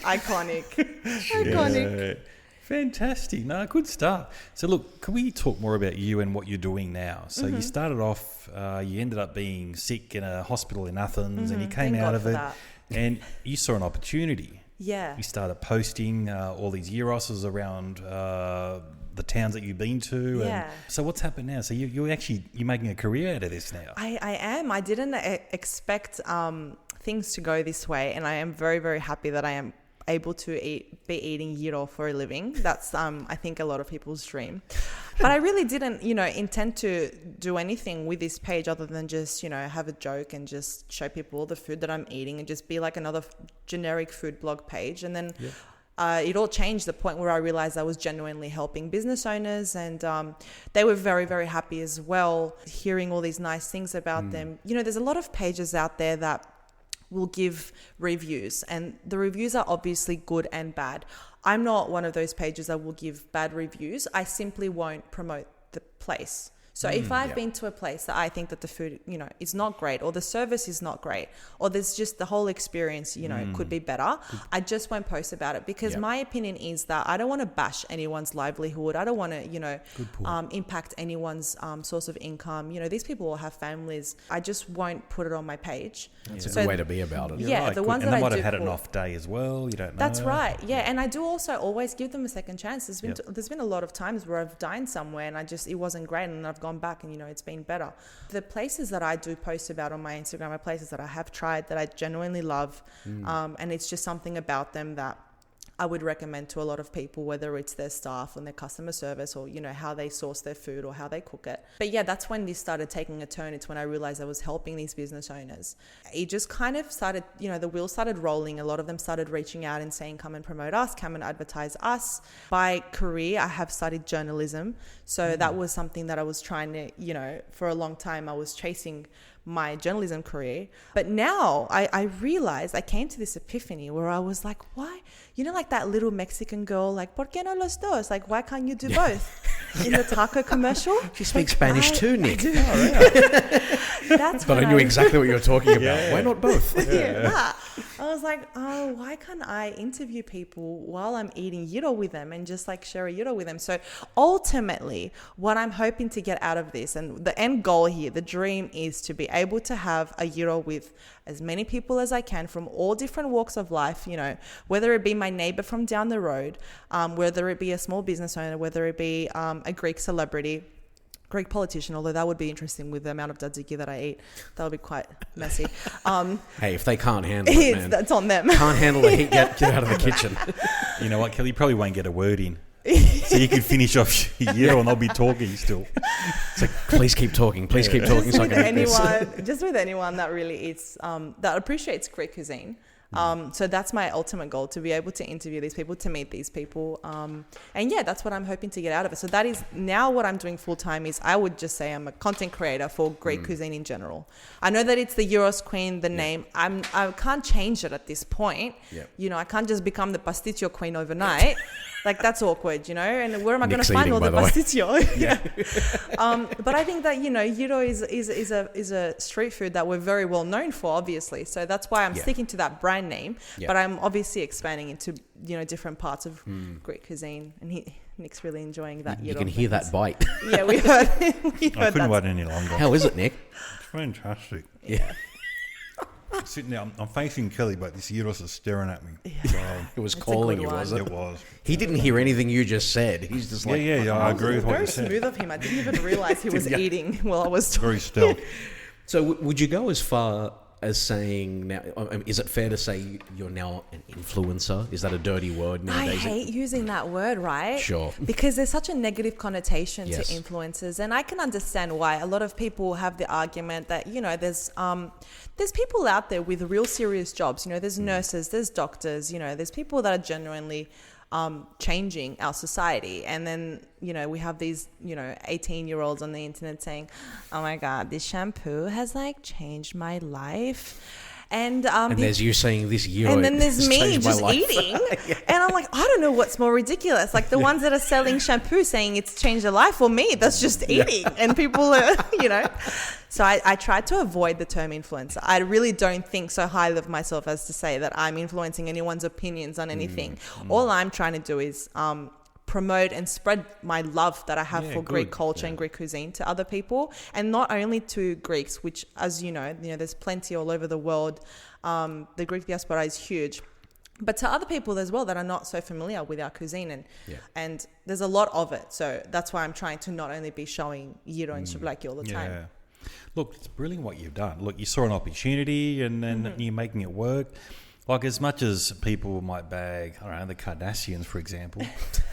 Iconic. Iconic. Yeah. Fantastic. No, good start. So look, can we talk more about you and what you're doing now? So you started off, you ended up being sick in a hospital in Athens and you came Thank out God of for it that. and you saw an opportunity. Yeah. You started posting all these Euroses around the towns that you've been to. Yeah. And so what's happened now? So you're making a career out of this now. I am. I didn't expect things to go this way, and I am very, very happy that I am able to be eating gyro for a living. That's I think a lot of people's dream. But I really didn't, intend to do anything with this page other than just, have a joke and just show people all the food that I'm eating and just be like another generic food blog page. And then it all changed the point where I realized I was genuinely helping business owners, and they were very, very happy as well, hearing all these nice things about them. There's a lot of pages out there that will give reviews, and the reviews are obviously good and bad. I'm not one of those pages that will give bad reviews. I simply won't promote the place. So if I've been to a place that I think that the food, is not great, or the service is not great, or there's just the whole experience, could be better, I just won't post about it, because my opinion is that I don't want to bash anyone's livelihood. I don't want to, impact anyone's source of income. These people all have families. I just won't put it on my page. It's a So- good way to be about it. Yeah, Right, the good. ones and that they I might have do had an put- off day as well. You don't know. That's right. Yeah, and I do also always give them a second chance. There's been a lot of times where I've dined somewhere and it wasn't great, and I've gone back and it's been better. The places that I do post about on my Instagram are places that I have tried, that I genuinely love, and it's just something about them that I would recommend to a lot of people, whether it's their staff and their customer service, or how they source their food or how they cook it. But yeah, that's when this started taking a turn. It's when I realized I was helping these business owners. It just kind of started, the wheels started rolling. A lot of them started reaching out and saying, come and promote us, come and advertise us. By career, I have studied journalism. So that was something that I was trying to, for a long time I was chasing my journalism career. But now I realized, I came to this epiphany where I was like, why? like that little Mexican girl, like, ¿por qué no los dos? Like, why can't you do both? In the taco commercial. She speaks Spanish too, Nick. That's But I knew exactly what you were talking about. Why not both? I was like, oh, why can't I interview people while I'm eating gyro with them and just like share a gyro with them? So ultimately, what I'm hoping to get out of this, and the end goal here, the dream is to be able to have a gyro with as many people as I can from all different walks of life, you know, whether it be my neighbor from down the road, whether it be a small business owner, whether it be a Greek celebrity, Greek politician, although that would be interesting with the amount of tzatziki that I eat. That would be quite messy. Hey, if they can't handle it, man. That's on them. Can't handle the heat, get out of the kitchen. You know what, Kelly? You probably won't get a word in. So you can finish off your gyro and I'll be talking still. It's like, please keep talking. Please keep talking so I can eat this. Just with anyone that really eats, that appreciates Greek cuisine. So that's my ultimate goal, to be able to interview these people, to meet these people. And yeah, that's what I'm hoping to get out of it. So that is now what I'm doing full time is I would just say I'm a content creator for Greek cuisine in general. I know that it's the Gyros Queen, the name. I can't change it at this point. You know, I can't just become the pasticcio queen overnight. Like, that's awkward, you know? And where am I going to find all the pasticcio? But I think that, you know, gyro is a street food that we're very well known for, obviously. So that's why I'm sticking to that brand name. But I'm obviously expanding into, you know, different parts of Greek cuisine. And Nick's really enjoying that. You can hear that bite. Yeah, we heard. I couldn't wait any longer. How is it, Nick? It's fantastic. Yeah. Sitting there, I'm facing Kelly, but this gyros is staring at me. It was calling you, was it? It was. He didn't hear anything you just said. He's just like... Yeah, I agree with what very you said. smooth of him. I didn't even realise he was eating while I was talking. Very stealth. So would you go as far as saying now... is it fair to say you're now an influencer? Is that a dirty word nowadays? I hate using that word, right? Sure. Because there's such a negative connotation Yes. to influencers, and I can understand why. A lot of people have the argument that, you know, there's people out there with real serious jobs. You know, there's nurses, there's doctors, you know, there's people that are genuinely changing our society. And then, you know, we have these, you know, 18-year-olds on the internet saying, oh my God, this shampoo has like changed my life. And there's you saying this gyro. And then there's has me changed my just life. eating. And I'm like, I don't know what's more ridiculous. Like the ones that are selling shampoo saying it's changed their life, or me that's just eating. And people are, you know. So I try to avoid the term influencer. I really don't think so highly of myself as to say that I'm influencing anyone's opinions on anything. All I'm trying to do is promote and spread my love that I have for Greek culture and Greek cuisine to other people, and not only to Greeks, which, as you know, there's plenty all over the world. The Greek diaspora is huge, but to other people as well that are not so familiar with our cuisine, and there's a lot of it. So that's why I'm trying to not only be showing gyro and souvlaki all the time. Look, it's brilliant what you've done. Look, you saw an opportunity and then you're making it work. Like, as much as people might bag, I don't know, the Kardashians, for example,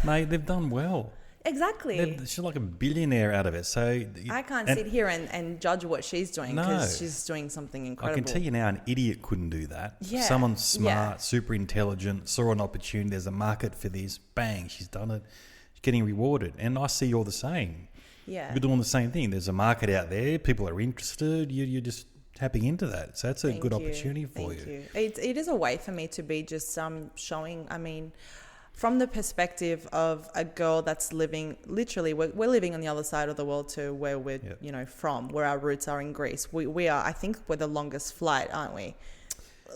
mate, they've done well. Exactly. She's like a billionaire out of it. So I can't sit here and judge what she's doing, because she's doing something incredible. I can tell you now, an idiot couldn't do that. Yeah. Someone smart, super intelligent, saw an opportunity, there's a market for this, bang, she's done it. She's getting rewarded. And I see you're the same. Yeah. You're doing the same thing. There's a market out there, people are interested, you're just tapping into that. So that's a good opportunity for you. It is a way for me to be just showing, I mean, from the perspective of a girl that's living, literally, we're living on the other side of the world to where we're, you know, from, where our roots are in Greece. We are, I think we're the longest flight, aren't we?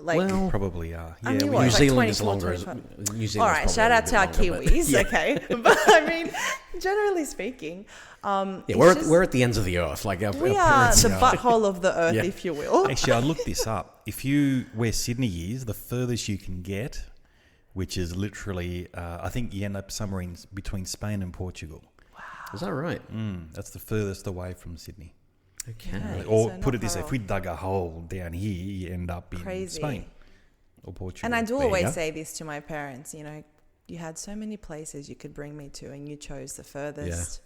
Like, well, you probably are. I mean, New Zealand is longer. New Zealand's all right, shout out to our Kiwis, okay? But I mean, generally speaking, we're at the ends of the earth. Like our we are parents the butthole of the earth, if you will. Actually, I looked this up. If you, where Sydney is, the furthest you can get, which is literally, I think you end up somewhere in between Spain and Portugal. Wow. Is that right? That's the furthest away from Sydney. Okay. Yeah, Or so put it not this way, far if we dug a hole down here, you end up in Spain or Portugal. And I do There you always go. say this to my parents, you know, you had so many places you could bring me to, and you chose the furthest.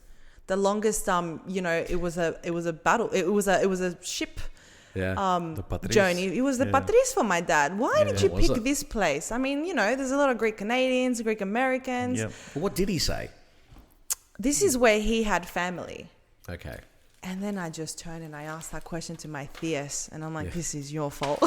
The longest, you know, it was a battle. It was a ship The Patrice. journey. It was the Patrice for my dad. Why did you Was pick it? this place? I mean, you know, there's a lot of Greek Canadians, Greek Americans. Yep. Well, what did he say? This is where he had family. Okay. And then I just turned and I asked that question to my theist, and I'm like, this is your fault.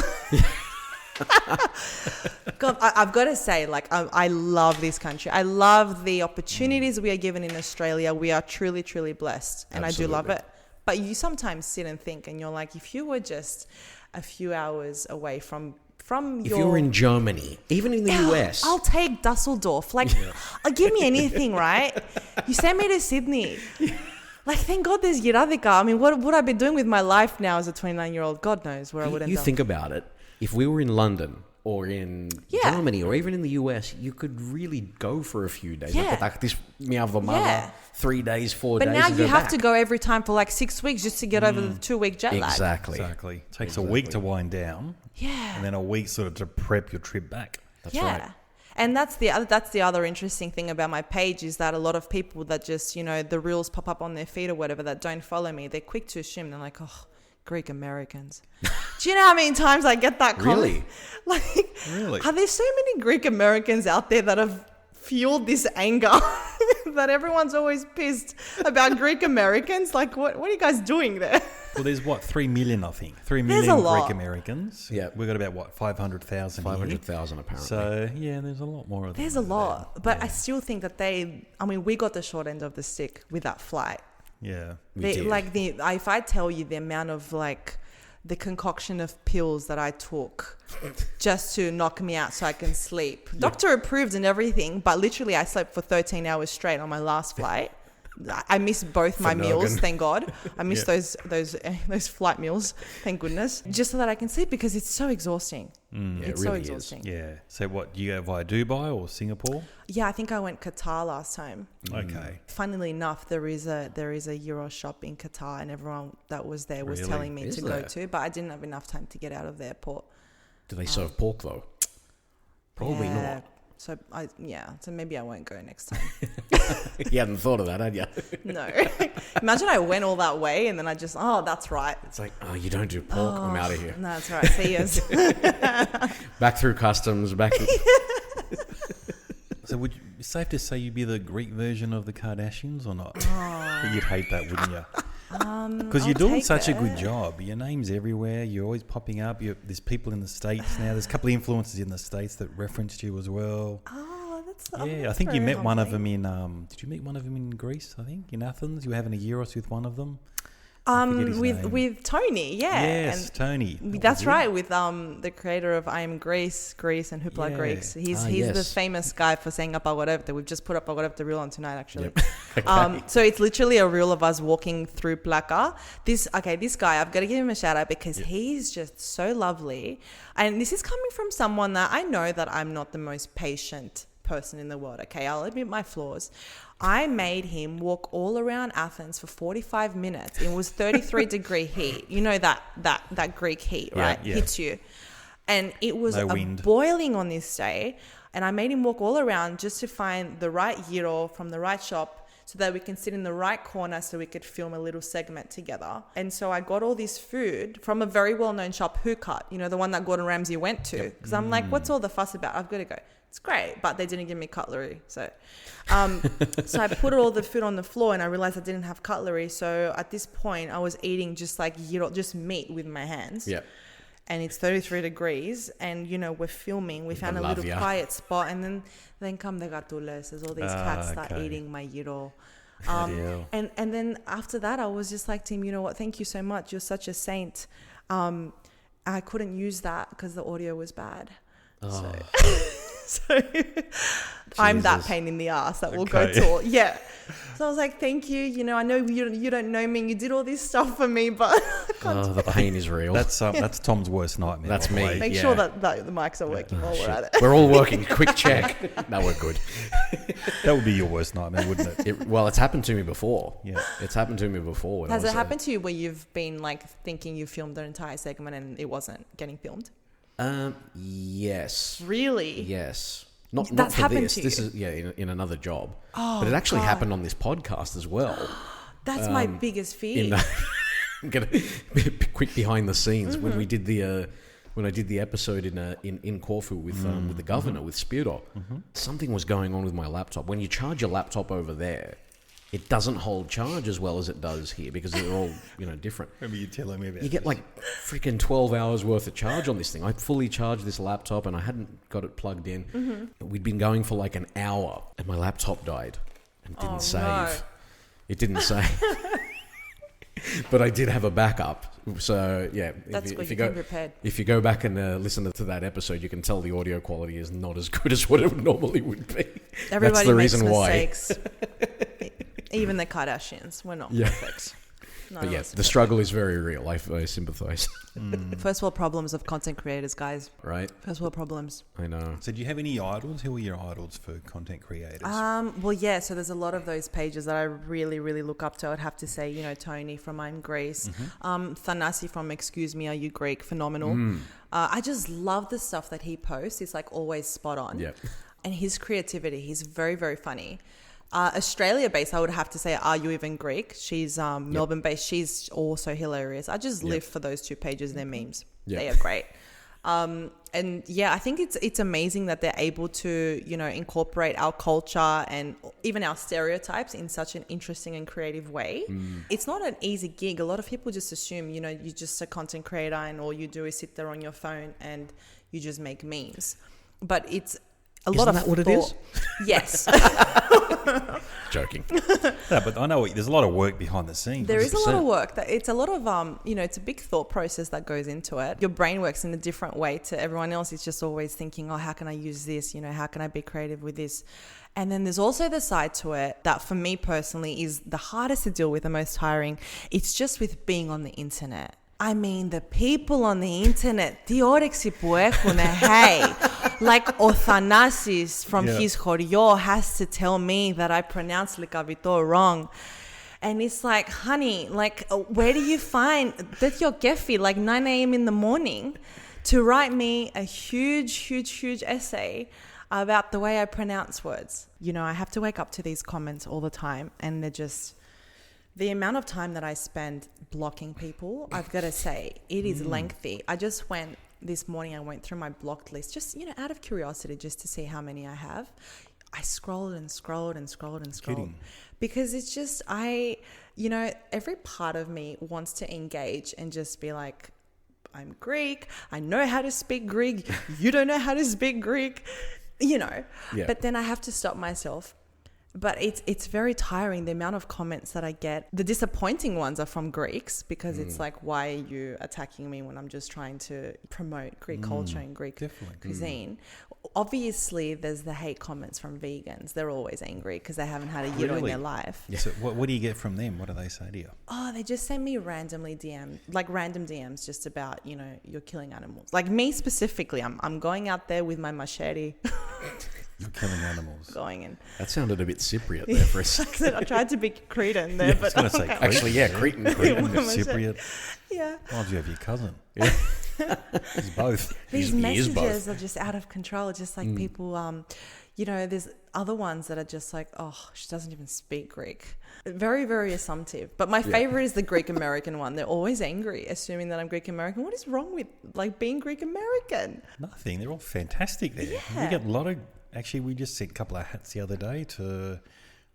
God, I've got to say, like, I love this country. I love the opportunities we are given in Australia. We are truly, truly blessed, and Absolutely. I do love it. But you sometimes sit and think, and you're like, if you were just a few hours away from If you were in Germany, even in the US. I'll take Dusseldorf. Like, give me anything, right? You send me to Sydney. Like, thank God there's Jiravika. I mean, what would I be doing with my life now as a 29-year-old? God knows where I would end You up. think about it. If we were in London or in Germany or even in the US, you could really go for a few days. Yeah. Like this mother, Yeah. 3 days, 4 But days. now and you go have back. to go every time for like 6 weeks just to get over the 2-week jet lag. Exactly. Exactly. Takes a week to wind down. Yeah. And then a week sort of to prep your trip back. That's yeah. right. And that's the other interesting thing about my page is that a lot of people that just, the reels pop up on their feed or whatever that don't follow me, they're quick to assume. They're like, oh, Greek Americans. Do you know how many times I get that comment? Really? Like, Really? are there so many Greek Americans out there that have fueled this anger that everyone's always pissed about Greek Americans? Like, what are you guys doing there? Well, there's 3 million, I think. 3 There's million a lot. Greek Americans. Yeah. We've got about 500,000 here. 500,000 apparently. So, yeah, there's a lot more of them. There's a over lot. there. But Yeah. I still think that we got the short end of the stick with that flight. Yeah. We did. If I tell you the amount of the concoction of pills that I took just to knock me out so I can sleep. Doctor approved and everything, but literally I slept for 13 hours straight on my last flight. I missed both my meals, thank God. I missed those flight meals, thank goodness, just so that I can sleep because it's so exhausting. Yeah, It's it so really is. exhausting. Yeah. So, what, do you go via Dubai or Singapore? Yeah, I think I went Qatar last time. Okay. Funnily enough, there is a Euro shop in Qatar, and everyone that was there was Really? telling me Is to there? go to, but I didn't have enough time to get out of the airport. Do they serve pork though? Probably Yeah. not. So so maybe I won't go next time. You hadn't thought of that, had you? No. Imagine I went all that way and then I just, that's right. It's like, oh, you don't do pork. I'm out of here. No, that's right. See you. Back through customs. Back. So, would it's safe to say you'd be the Greek version of the Kardashians or not? You'd hate that, wouldn't you? Because you're doing such a good job. Your name's everywhere. You're always popping up. There's people in the States now. There's a couple of influencers in the States that referenced you as well. Oh, that's Yeah, I think you met one of them in. Did you meet one of them in Greece? I think in Athens. You were having a gyros with one of them. I forget his name. with Tony, yeah. Yes, Tony. That's right, with the creator of I Am Greece and Hoopla Yeah. Greeks. He's the yes. famous guy for saying Apagorevte. We've just put Apagorevte reel on tonight, actually. Yep. So it's literally a reel of us walking through Plaka. This guy, I've got to give him a shout out because he's just so lovely. And this is coming from someone that I know that I'm not the most patient person in the world. Okay, I'll admit my flaws. I made him walk all around Athens for 45 minutes. It was 33-degree heat. You know that Greek heat, right? Yeah. Hits you. And it was No wind. boiling on this day. And I made him walk all around just to find the right gyro from the right shop so that we can sit in the right corner so we could film a little segment together. And so I got all this food from a very well-known shop, Who Cut, the one that Gordon Ramsay went to. Because I'm like, what's all the fuss about? I've got to go. It's great, but they didn't give me cutlery. So so I put all the food on the floor and I realized I didn't have cutlery. So at this point, I was eating just just meat with my hands. Yeah. And it's 33 degrees and, we're filming. We found a little quiet spot and then come the gatules. There's all these cats start eating my gyro. hell. And then after that, I was just like, Tim, you know what? Thank you so much. You're such a saint. I couldn't use that because the audio was bad. So I'm that pain in the ass that will go to all. Yeah. So I was like, thank you. I know you don't know me and you did all this stuff for me, but I can't The pain is real. That's Tom's worst nightmare. That's by the me. way. make sure that the mics are working while we're at it. We're all working. Quick check. No, we're good. That would be your worst nightmare, wouldn't it? Well, it's happened to me before. Yeah. It's happened to me before. when I Has was, it happened to you where you've been thinking you filmed an entire segment and it wasn't getting filmed? Yes. Really? Yes. Not That's for happened this. to This you? is in another job. Oh, but it actually God. happened on this podcast as well. That's my biggest fear. I'm gonna quick behind the scenes Mm-hmm. when we did when I did the episode in Corfu with the governor with Spiro. Something was going on with my laptop. When you charge your laptop over there, it doesn't hold charge as well as it does here because they're all, different. Remember you telling me about You get like freaking 12 hours worth of charge on this thing. I fully charged this laptop and I hadn't got it plugged in. Mm-hmm. We'd been going for like an hour and my laptop died and didn't save. No. It didn't save. But I did have a backup. So, yeah. That's good. You came prepared. If you go back and listen to that episode, you can tell the audio quality is not as good as what it normally would be. Everybody That's the makes reason mistakes. Even the Kardashians. We're not perfect. But yeah, the struggle is very real. I sympathise. First world problems of content creators, guys. Right? First world problems. I know. So do you have any idols? Who are your idols for content creators? Well, yeah. So there's a lot of those pages that I really, really look up to. I'd have to say, Tony from I'm Greece, Thanasi from Excuse Me, Are You Greek? Phenomenal. I just love the stuff that he posts. It's like always spot on. Yeah. And his creativity, he's very, very funny. Australia-based, I would have to say, Are You Even Greek? She's Melbourne-based. She's also hilarious. I just live for those two pages. They're memes. Yep. They are great. And yeah, I think it's amazing that they're able to, incorporate our culture and even our stereotypes in such an interesting and creative way. It's not an easy gig. A lot of people just assume, you're just a content creator and all you do is sit there on your phone and you just make memes. But it's a lot of that what it thought. is? Yes. Joking. No, but I know there's a lot of work behind the scenes. There is a 100%. lot of work. It's a lot of, it's a big thought process that goes into it. Your brain works in a different way to everyone else. It's just always thinking, how can I use this? How can I be creative with this? And then there's also the side to it that for me personally is the hardest to deal with, the most tiring. It's just with being on the internet. I mean, the people on the internet, τι όρεξη που έχουν, hey. Like ο Thanasis from his χωριό has to tell me that I pronounced Likavito wrong. And it's like, honey, like, where do you find that your gefi, like 9 a.m. in the morning, to write me a huge essay about the way I pronounce words? I have to wake up to these comments all the time, and they're just... The amount of time that I spend blocking people, I've got to say, it is lengthy. I just went this morning, I went through my blocked list, just, out of curiosity, just to see how many I have. I scrolled and scrolled and scrolled and scrolled. Kidding. Because it's just, every part of me wants to engage and just be like, I'm Greek, I know how to speak Greek, you don't know how to speak Greek, Yeah. But then I have to stop myself. But it's very tiring, the amount of comments that I get. The disappointing ones are from Greeks because it's like, why are you attacking me when I'm just trying to promote Greek culture and Greek cuisine? Obviously, there's the hate comments from vegans. They're always angry because they haven't had a gyro in their life. Yeah. So what do you get from them? What do they say to you? Oh, they just send me random DMs just about, you're killing animals. Like me specifically, I'm going out there with my machete. You're killing animals. Going in. That sounded a bit Cypriot there for a second. I tried to be Cretan there, but I was going to say Crete. Actually, yeah, Cretan. Cypriot. yeah. Why'd you have your cousin? Yeah. He's both. These He is messages both. are just out of control. Just like people, there's other ones that are just like, she doesn't even speak Greek. Very, very assumptive. But my favorite is the Greek American one. They're always angry, assuming that I'm Greek American. What is wrong with being Greek American? Nothing. They're all fantastic there. Yeah. We get a lot of... Actually, we just sent a couple of hats the other day to...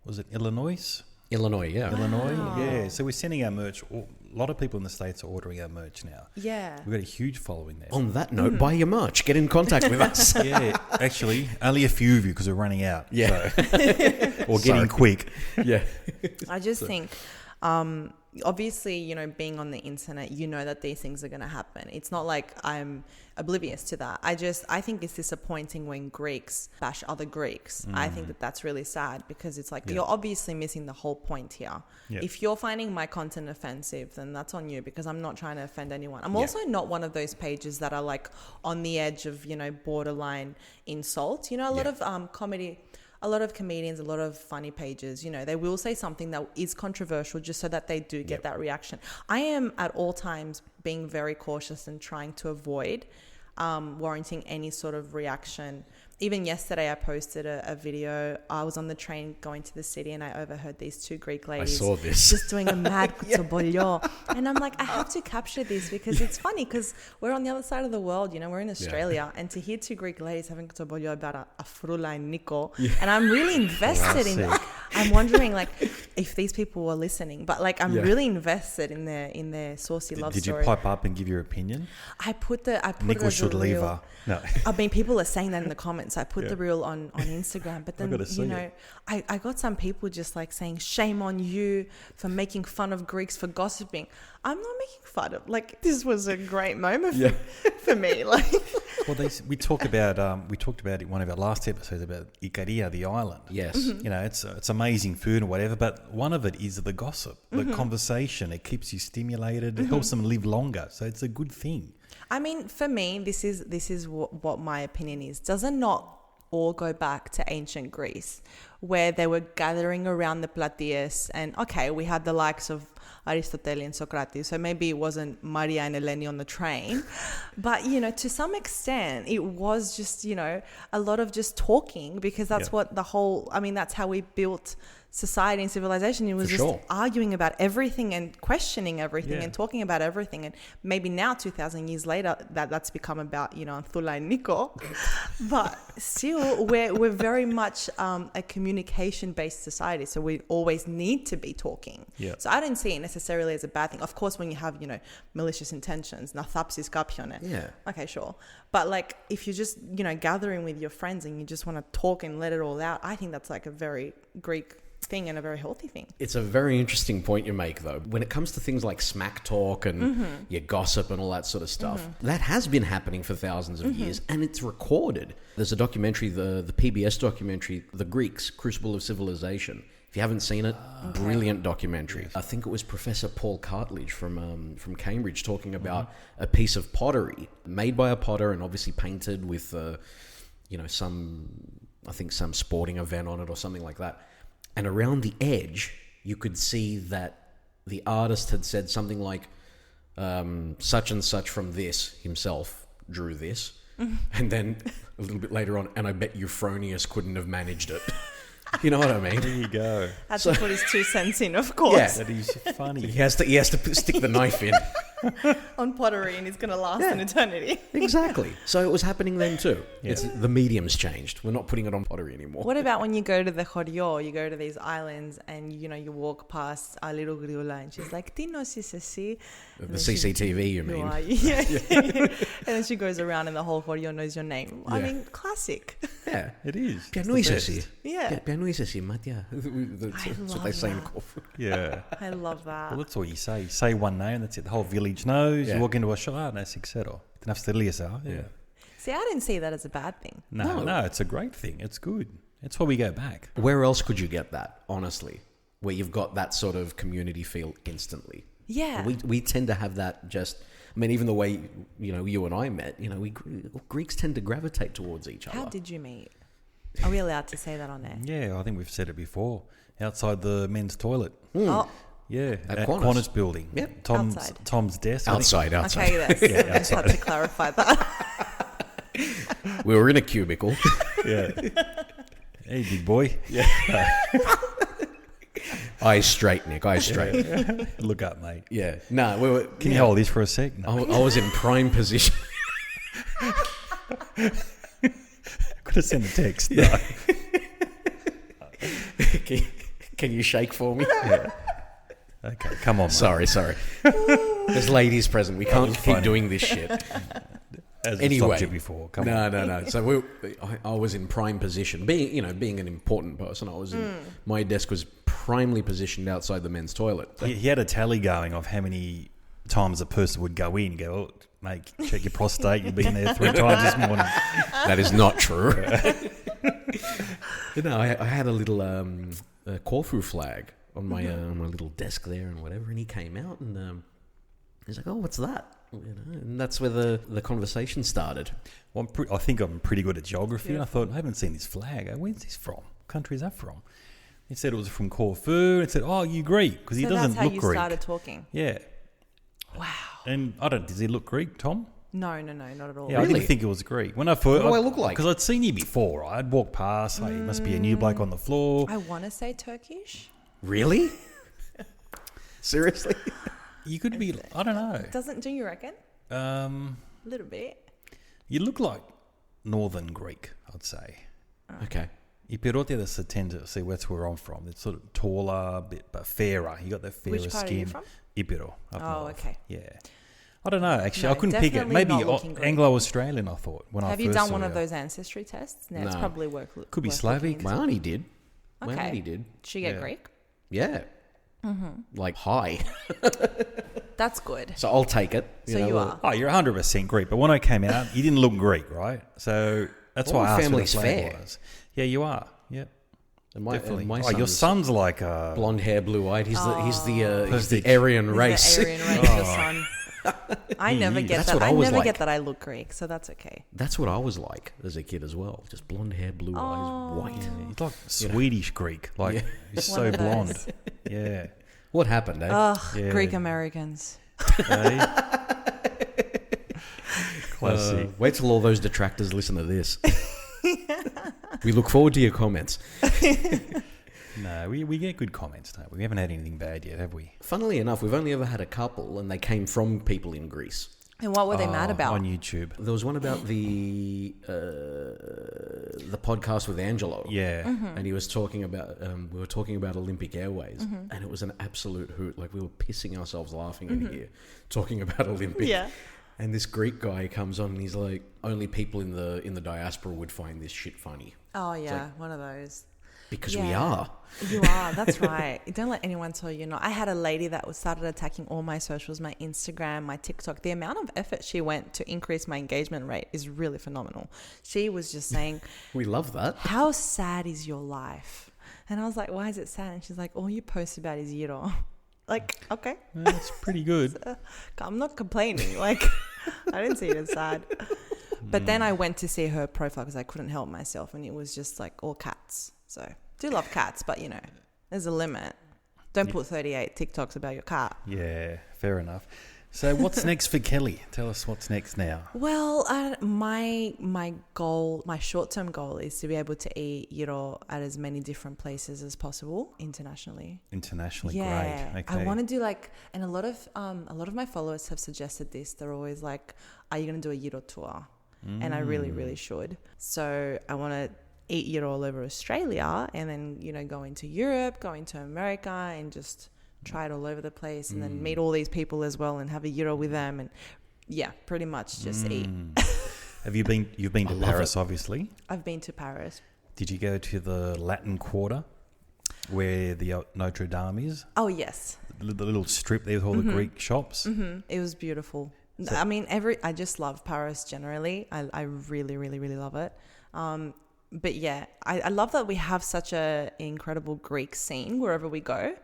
Was it Illinois? Illinois, yeah. Illinois, yeah. So we're sending our merch. A lot of people in the States are ordering our merch now. Yeah. We've got a huge following there. On that note, buy your merch. Get in contact with us. Yeah, actually, only a few of you because we're running out. Yeah. So. Or getting Sorry. quick. Yeah. I just think, obviously, being on the internet, that these things are going to happen. It's not like I'm oblivious to that. I think it's disappointing when Greeks bash other Greeks. I think that that's really sad because it's like, you're obviously missing the whole point here. Yeah. If you're finding my content offensive, then that's on you because I'm not trying to offend anyone. I'm also not one of those pages that are like on the edge of, borderline insult. A lot of comedy... A lot of comedians, a lot of funny pages, they will say something that is controversial just so that they do get that reaction. I am at all times being very cautious and trying to avoid warranting any sort of reaction even yesterday I posted a video. I was on the train going to the city and I overheard these two Greek ladies saw this. just doing a mad kutsobolio. And I'm like, I have to capture this because it's funny because we're on the other side of the world, you know, we're in Australia. And to hear two Greek ladies having kutsobolio about a frula and Nico, and I'm really invested in it. I'm wondering like if these people were listening, but like I'm really invested in their saucy love Did story. you pipe up and give your opinion? I put Nico it as should a leave reel. her. No. I mean, people are saying that in the comments. I put the reel on Instagram, but then, gotta see you know, it. I got some people just like saying, shame on you for making fun of Greeks for gossiping. I'm not making fun of, like, this was a great moment for me. Like, Well, we talked about it in one of our last episodes about Ikaria, the island. Yes. You know, it's amazing food and whatever, but one of it is the gossip, the conversation. It keeps you stimulated. It helps them live longer, so it's a good thing. I mean, for me, this is what my opinion is. Does it not all go back to ancient Greece, where they were gathering around the platias, and okay, we had the likes of Aristotle and Socrates, so maybe it wasn't Maria and Eleni on the train, but you know, to some extent, it was just, you know, a lot of just talking, because that's what the whole, I mean, that's how we built society and civilization. It was For just sure. arguing about everything and questioning everything and talking about everything. And maybe now, 2,000 years later, that's become about, you know, Anthula and Nico. But still, we're very much a communication-based society. So we always need to be talking. Yeah. So I don't see it necessarily as a bad thing. Of course, when you have, you know, malicious intentions, na thapsis kapione. Yeah. Okay, sure. But like, if you're just, you know, gathering with your friends and you just want to talk and let it all out, I think that's like a very Greek thing and a very healthy thing. It's a very interesting point you make, though. When it comes to things like smack talk and your gossip and all that sort of stuff, that has been happening for thousands of years, and it's recorded. There's a documentary, the PBS documentary, The Greeks, Crucible of Civilization. If you haven't seen it, brilliant documentary. Yes. I think it was Professor Paul Cartledge from Cambridge talking about a piece of pottery made by a potter and obviously painted with, you know, some sporting event on it or something like that. And around the edge, you could see that the artist had said something like, such and such from this himself drew this. And then a little bit later on, and I bet Euphronius couldn't have managed it. You know what I mean? There you go. Had to put his 2 cents in, of course. Yeah. That is funny. He has to stick the knife in. On pottery, and it's going to last an eternity. Exactly. So it was happening then too. Yeah. The medium's changed. We're not putting it on pottery anymore. What about when you go to the Chorio, you go to these islands and, you know, you walk past a little griola and she's like, Tino sisesi. The CCTV, you mean? Yeah. And then she goes around and the whole Chorio knows your name. I mean, classic. Yeah. It is. Piano It's the isesi. best. Yeah. Piano isesi, Matya. That's what they say in Corfu. Yeah. I love that. Well, that's all you say. Say one name, that's it. The whole village knows. Yeah. You walk into a shop, no, sincero. Yeah. See, I didn't see that as a bad thing. No, it's a great thing. It's good. It's why we go back. Where else could you get that, honestly? Where you've got that sort of community feel instantly. Yeah. We tend to have that just... I mean, even the way, you know, you and I met, you know, Greeks tend to gravitate towards each other. How did you meet? Are we allowed to say that on air? Yeah, I think we've said it before. Outside the men's toilet. Oh, Yeah, At at Qantas. Qantas building. Yep. Tom's desk. I think. Outside. okay. That's, I just had to clarify that. We were in a cubicle. Yeah. Hey, big boy. Yeah. Eyes straight, Nick. Eyes straight. Look up, mate. Yeah. No, we were... Can you hold this for a sec? No. I was in prime position. Could have sent a text. Yeah. Can you shake for me? Yeah. Okay, come on, mate. Sorry. There's ladies present. We can't was keep funny. doing this shit. As we Anyway. stopped you before. Come on. No. So I was in prime position. Being an important person, my desk was primely positioned outside the men's toilet. He had a tally going of how many times a person would go in. Go, oh, mate, check your prostate. You've been there 3 times this morning. That is not true. No, I had a little Corfu flag on my little desk there and whatever, and he came out and he's like, "Oh, what's that?" You know, and that's where the conversation started. Well, I think I'm pretty good at geography, and I thought, I haven't seen this flag. Where's this from? What country is that from? He said it was from Corfu. And said, "Oh, you Greek?" Because he doesn't that's how look you Greek. started talking. Yeah. Wow. And does he look Greek, Tom? No, not at all. Yeah, I Really? didn't think it was Greek. When I first, What do I look like? Because I'd seen you before, right? I'd walked past, like, you must be a new bloke on the floor. I want to say Turkish. Really? Seriously? You could be, I don't know. Do you reckon? A little bit. You look like Northern Greek, I'd say. Okay. Υπηρώτια the tend to see that's where I'm from. It's sort of taller, but fairer. You got the fairer Which part skin. are you from? Ipiro. Up Oh, north. okay. Yeah. I don't know. Actually, No, I couldn't pick it. definitely Maybe not looking Greek. Anglo-Australian. I thought when I Have first you done saw one of you. those ancestry tests? No, it's No. probably Could be worth Slavic. looking My into. auntie did. My Okay. auntie did. Did she get Yeah. Greek? Yeah. Like, high. That's good. So I'll take it. So you are. Oh, you're 100% Greek. But when I came out, you didn't look Greek, right? So that's Well, why I asked family's what the flag fair. was. Yeah, you are. Yeah, And my, definitely. and my Your son's like blonde hair, blue eyed. He's the Perfect. Aryan He's race. the Aryan race, your son. I never get That's that. what I I was never like. get that I look Greek, so that's okay. That's what I was like as a kid as well. Just blonde hair, blue eyes, white. he's like Swedish Greek. Like Yeah. he's One so of those. blonde. Yeah. What happened, eh? Ugh, Yeah. Greek Americans. Hey? Classic. Wait till all those detractors listen to this. We look forward to your comments. No, we get good comments, don't we? We haven't had anything bad yet, have we? Funnily enough, we've only ever had a couple, and they came from people in Greece. And what were they mad about? On YouTube. There was one about the podcast with Angelo. Yeah. And he was talking about, we were talking about Olympic Airways, and it was an absolute hoot. Like, we were pissing ourselves laughing in here, talking about Olympic. Yeah. And this Greek guy comes on and he's like, only people in the diaspora would find this shit funny. Oh, yeah, one of those. Because we Yeah. are. You are, that's right. Don't let anyone tell you not. I had a lady that started attacking all my socials, my Instagram, my TikTok. The amount of effort she went to increase my engagement rate is really phenomenal. She was just saying, We love that. how sad is your life? And I was like, why is it sad? And she's like, all you post about is Gyro. Like, okay, That's pretty good. I'm not complaining. Like, I didn't see it as sad. But then I went to see her profile because I couldn't help myself, and it was just like all cats. So I do love cats, but there's a limit. Don't put 38 TikToks about your cat. Yeah, fair enough. So what's next for Kelly? Tell us what's next now. Well, my goal, my short-term goal is to be able to eat gyro at as many different places as possible internationally. Internationally, Yeah, great. Okay. I want to do and a lot of my followers have suggested this. They're always like, "Are you going to do a gyro tour?" And I really, really should. So I want to eat gyro all over Australia, and then go into Europe, go into America, and just try it all over the place, and then meet all these people as well, and have a gyro with them, and pretty much just eat. You've been to Paris, obviously. I've been to Paris. Did you go to the Latin Quarter where the Notre Dame is? Oh yes, The little strip there with all the Greek shops? it was beautiful. I mean, I just love Paris generally. I really, really, really love it. But yeah, I love that we have such an incredible Greek scene wherever we go.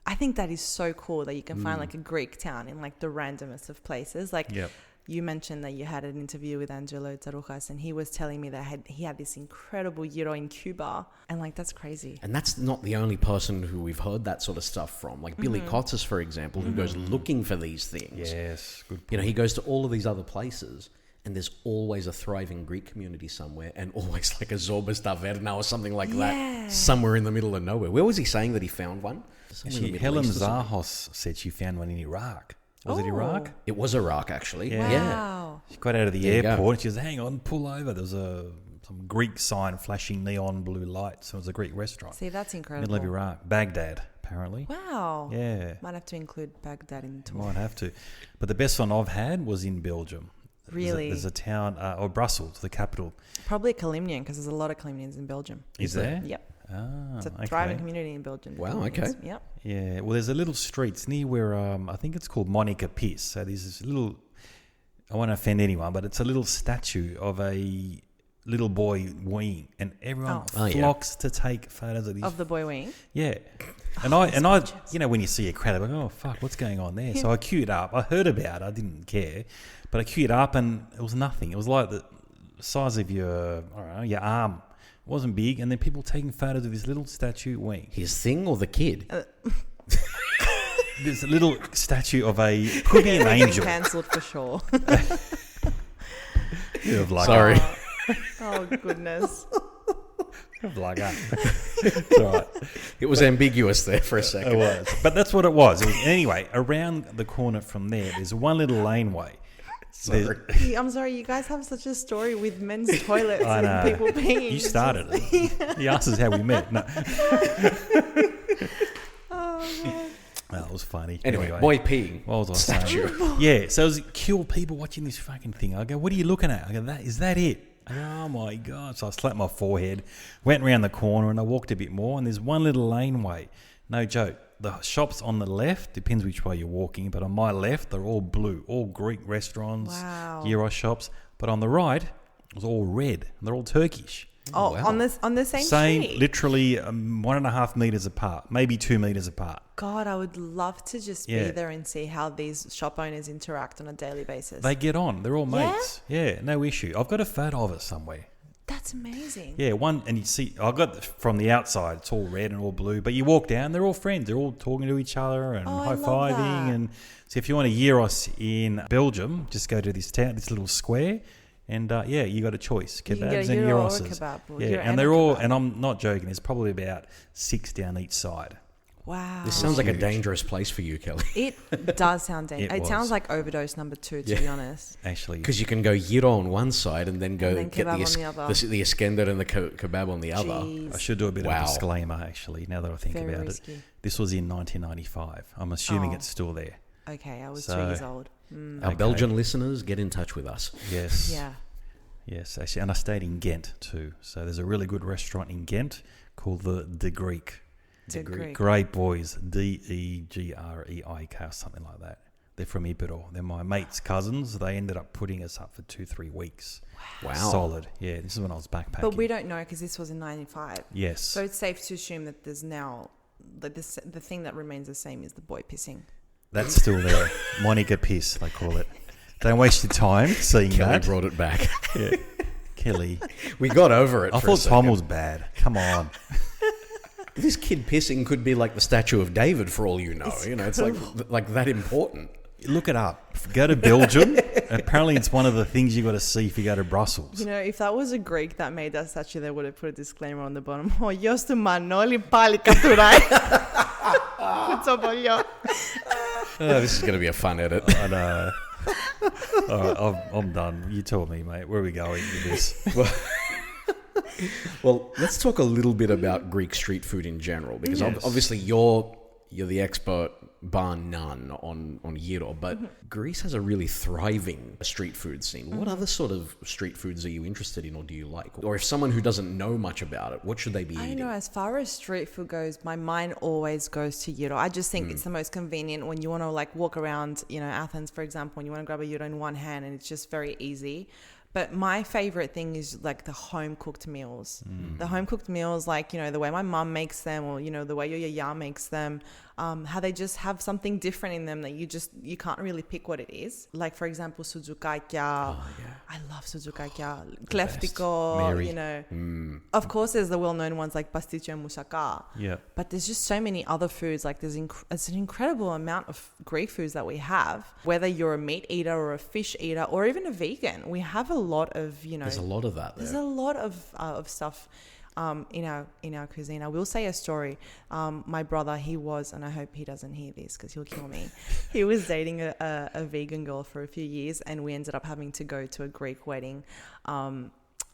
I think that is so cool that you can find like a Greek town in like the randomest of places. Like Yep. you mentioned that you had an interview with Angelo Tarujas, and he was telling me that he had this incredible gyro in Cuba, and like that's crazy. And that's not the only person who we've heard that sort of stuff from. Like Billy Kotsis, for example, who goes looking for these things. Yes, good point. He goes to all of these other places, and there's always a thriving Greek community somewhere, and always like a Zorbas Taverna or something like that, somewhere in the middle of nowhere. Where was he saying that he found one? Somewhere in the Middle Helen East or something. Zahos said she found one in Iraq. Was it Iraq? It was Iraq, actually. Yeah. Yeah. Wow. She got out of the There you go. airport and she was, hang on, pull over. There was some Greek sign flashing neon blue lights. It was a Greek restaurant. See, that's incredible. Middle of Iraq. Baghdad, apparently. Wow. Yeah. Might have to include Baghdad in the tour. Might have to. But the best one I've had was in Belgium. Really? There's a town, or Brussels, the capital. Probably Calimnian, because there's a lot of Calimnians in Belgium. Is there? Yep. Ah, It's a okay. thriving community in Belgium. the Wow, Calimnians. okay. Yep. Yeah, well, there's a little street. It's near where I think it's called Monica Piss. So there's this little, I won't offend anyone, but it's a little statue of a little boy weeing, and everyone Oh, yeah. flocks to take photos of these. Of the boy wing. Yeah, and I, when you see a crowd, I'm like, oh fuck, what's going on there? So I queued up. I heard about it. I didn't care, but I queued up, and it was nothing. It was like the size of your, I don't know, your arm. It wasn't big, and then people taking photos of this little statue weeing. His thing or the kid? There's a little statue of could be an angel. Cancelled for sure. Sorry. Oh goodness. It's all right. It was ambiguous there for a second. It was. But that's what it was. Anyway, around the corner from there's one little laneway. Sorry. I'm sorry, you guys have such a story with men's toilets I and know. people peeing. You started it. He asked us how we met. No. That was funny. Anyway, boy peeing. What was I Statue. saying? Yeah, so it was kill people watching this fucking thing. I go, what are you looking at? I go, is that it? I go, oh my God. So I slapped my forehead, went around the corner and I walked a bit more and there's one little laneway. No joke. The shops on the left, depends which way you're walking, but on my left, they're all blue, all Greek restaurants, Wow. gyros shops. But on the right, it was all red and they're all Turkish. Oh, wow. on the same street. Literally 1.5 meters apart, maybe 2 meters apart. God, I would love to just be Yeah. there and see how these shop owners interact on a daily basis. They get on. They're all Yeah? mates. Yeah, no issue. I've got a photo of it somewhere. That's amazing. Yeah, one, and you see, I got from the outside, it's all red and all blue, but you walk down, they're all friends. They're all talking to each other and Oh, I high love fiving. that. And so if you want a gyros in Belgium, just go to this town, this little square, and yeah, you got a choice: You can get kebabs a and gyro or a gyroses. kebab or Yeah, gyro and and they're a all, kebab. and I'm not joking. There's probably about 6 down each side. Wow. This sounds like a Huge. dangerous place for you, Kelly. It does sound dangerous. It It sounds was. like overdose number 2, to Yeah. be honest. Actually, Because you can go gyro on one side and then go And then get kebab the, on the other. the Iskender and the kebab on the other. Jeez. I should do a bit of Wow. a disclaimer. Actually, now that I think Very about risky. it, this was in 1995. I'm assuming Oh. it's still there. Okay, I was So- 2 years old. Mm. Our Okay. Belgian listeners, get in touch with us. Yes. Yeah. Yes, actually, and I stayed in Ghent too. So there's a really good restaurant in Ghent called the Greek. The Greek. Great boys, Degreik or something like that. They're from Ibero. They're my mate's cousins. They ended up putting us up for 2-3 weeks. Wow. Solid. Yeah, this is when I was backpacking. But we don't know because this was in 95. Yes. So it's safe to assume that there's now, that the thing that remains the same is the boy pissing. That's still there. Monica Piss, they call it. Don't waste your time seeing Kelly that. brought it back. Yeah. Kelly. We got over it. I for a thought Tom second. was bad. Come on. This kid pissing could be like the statue of David for all you know. It's like that important. Look it up. Go to Belgium. Apparently, it's one of the things you got to see if you go to Brussels. You know, if that was a Greek that made that statue, they would have put a disclaimer on the bottom. Oh, yours to manoli pali katurai. This is going to be a fun edit. I know. All right, I'm done. You tell me, mate. Where are we going with this? Well, let's talk a little bit about Greek street food in general, because Yes. obviously you're the expert, bar none, on gyro, but Greece has a really thriving street food scene. What other sort of street foods are you interested in or do you like? Or if someone who doesn't know much about it, what should they be I eating? know, as far as street food goes, my mind always goes to gyro. I just think it's the most convenient when you want to like walk around, Athens, for example, and you want to grab a gyro in one hand and it's just very easy. But my favorite thing is like the home cooked meals. The home cooked meals, like, the way my mum makes them or, the way your yaya makes them, how they just have something different in them that you can't really pick what it is. Like, for example, suzukakia. I love suzukakia. Kleftiko, Mary. Of course, there's the well-known ones like pasticcio and moussaka. Yeah. But there's just so many other foods. Like it's an incredible amount of Greek foods that we have. Whether you're a meat eater or a fish eater or even a vegan, we have a lot of There's a lot of that there. There's a lot of stuff in our cuisine. I will say a story. My brother, he was, and I hope he doesn't hear this because he'll kill me. He was dating a vegan girl for a few years, and we ended up having to go to a Greek wedding.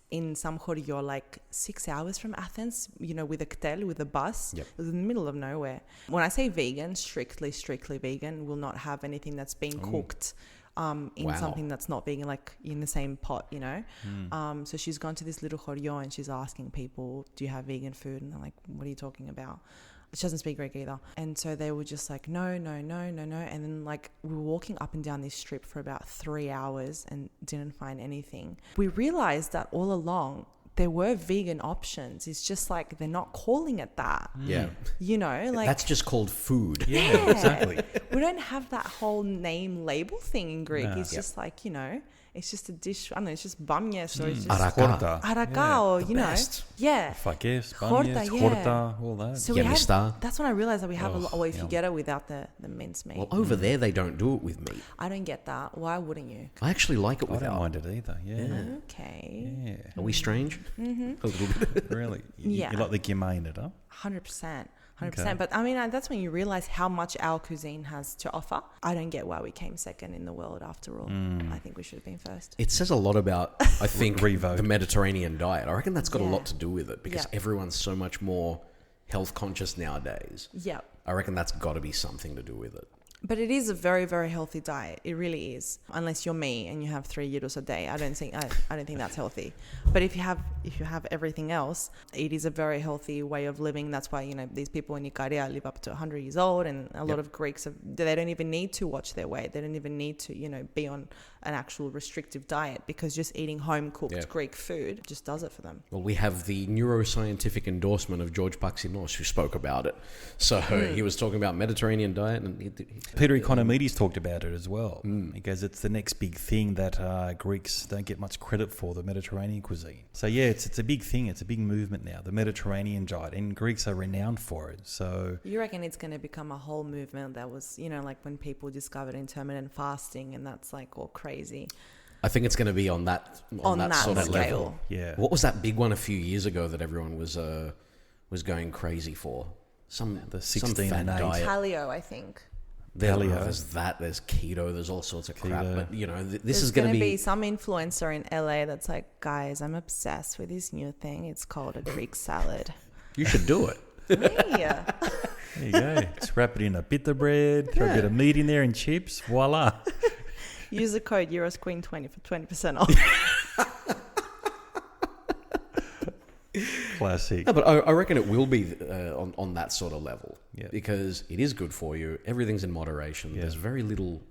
In some chorizo, like 6 hours from Athens, with a ktel, with a bus. Yep. It was in the middle of nowhere. When I say vegan, strictly vegan, will not have anything that's been cooked in Wow. something that's not vegan, like in the same pot, So she's gone to this little chorizo and she's asking people, do you have vegan food? And they're like, what are you talking about? She doesn't speak Greek either. And so they were just like, no. And then like we were walking up and down this strip for about 3 hours and didn't find anything. We realized that all along there were vegan options. It's just like they're not calling it that. Yeah. Like That's just called food. Yeah, exactly. we don't have that whole name label thing in Greek. No. It's just like, It's just a dish. I don't know. It's just bamyes or it's just Araka. araka or, you best. know. Yeah. Faques, Horta, banyas, yeah. horta, all that. So we have, Yamista. that's when I realized that we have a lot. Well, if you yum. get it without the mincemeat. Well, over there they don't do it with meat. I don't get that. Why wouldn't you? I actually like it I without. don't mind it either. Yeah. Okay. Yeah. Are we strange? A little bit. Really? You, Yeah. you like the gimained, huh? 100%. 100%. Okay. But I mean, that's when you realize how much our cuisine has to offer. I don't get why we came second in the world after all. I think we should have been first. It says a lot about, I think, Revote. the Mediterranean diet. I reckon that's got a Yeah. lot to do with it because Yeah. everyone's so much more health conscious nowadays. Yep. I reckon that's got to be something to do with it. But it is a very, very healthy diet. It really is. Unless you're me and you have 3 gyros a day, I don't think that's healthy. But if you have everything else, it is a very healthy way of living. That's why, you know, these people in Ikaria live up to 100 years old, and a lot of Greeks they don't even need to watch their weight. They don't even need to, you know, be on an actual restrictive diet because just eating home cooked Greek food just does it for them. Well, we have the neuroscientific endorsement of George Paxinos who spoke about it. So he was talking about Mediterranean diet and Peter Economides talked about it as well. He goes, it's the next big thing that Greeks don't get much credit for, the Mediterranean cuisine. So yeah, it's a big thing. It's a big movement now, the Mediterranean diet, and Greeks are renowned for it. So You reckon it's going to become a whole movement that was, you know, like when people discovered intermittent fasting and that's like all crazy. I think it's going to be on that sort of scale. level. yeah. What was that big one a few years ago that everyone was going crazy for? The some 16 fad and 8. diet. Paleo, I think. There's that. There's keto. There's all sorts of crap. Keto. But you know, this There's is going to be some influencer in LA that's like, guys, I'm obsessed with this new thing. It's called a Greek salad. You should do it. Yeah. There you go. Just wrap it in a pita bread, throw a bit of meat in there and chips. Voila. Use the code Gyros Queen 20 for 20% off. Classic. No, but I reckon it will be on that sort of level. Yeah. Because it is good for you. Everything's in moderation. Yeah. There's very little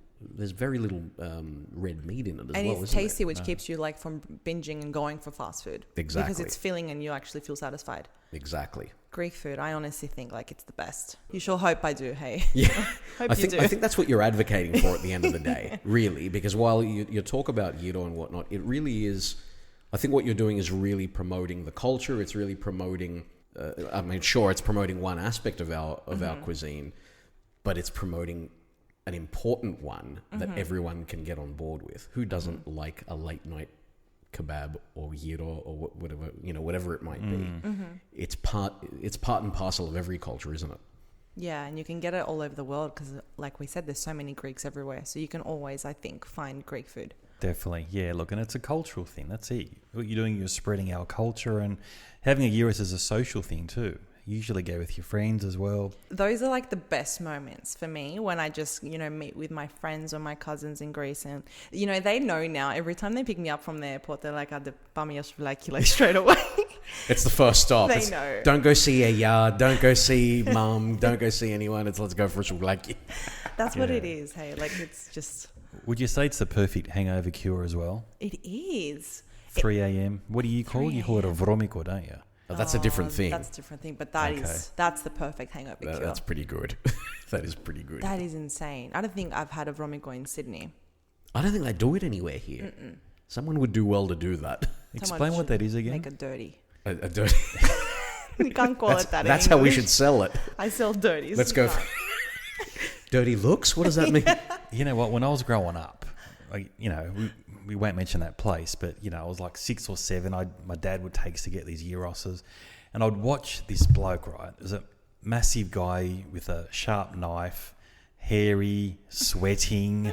red meat in it as And well. it's isn't tasty, it? which keeps you like from binging and going for fast food. Exactly. Because it's filling and you actually feel satisfied. Exactly. Greek food, I honestly think like it's the best. You sure hope I do, hey? Yeah. Hope I you think that's what you're advocating for at the end of the day, really. Because while you talk about gyro and whatnot, it really is. I think what you're doing is really promoting the culture. It's really promoting. I mean, sure, it's promoting one aspect of our cuisine, but it's promoting an important one that everyone can get on board with. Who doesn't like a late night kebab or gyro or whatever it might be? It's part and parcel of every culture, isn't it? Yeah, and you can get it all over the world because, like we said, there's so many Greeks everywhere. So you can always, I think, find Greek food. Definitely. Yeah, look, and it's a cultural thing. That's it. What you're doing, you're spreading our culture, and having a gyros is a social thing too. You usually go with your friends as well. Those are like the best moments for me when I just, you know, meet with my friends or my cousins in Greece. And, you know, they know now every time they pick me up from the airport, they're like, the bamios like straight away. It's the first stop. They know. Don't go see a yard. Don't go see mum. Don't go see anyone. Let's go for a souvlaki. That's what it is. Hey, like it's just... Would you say it's the perfect hangover cure as well? It is. 3 a.m. What do you call it? You call it a vromiko, don't you? Oh, that's a different thing. That's a different thing. But that's the perfect hangover cure. That's pretty good. That is pretty good. That is insane. I don't think I've had a vromiko in Sydney. I don't think they do it anywhere here. Someone would do well to do that. Explain what that is again. Make it dirty. A dirty. You can't call it that. That's in how we English. should sell it. I sell dirties. Let's go. Dirty looks? What does that mean? You know what? When I was growing up, we won't mention that place, but I was like 6 or 7. My dad would take us to get these gyroses, and I'd watch this bloke. Right, there's a massive guy with a sharp knife, hairy, sweating,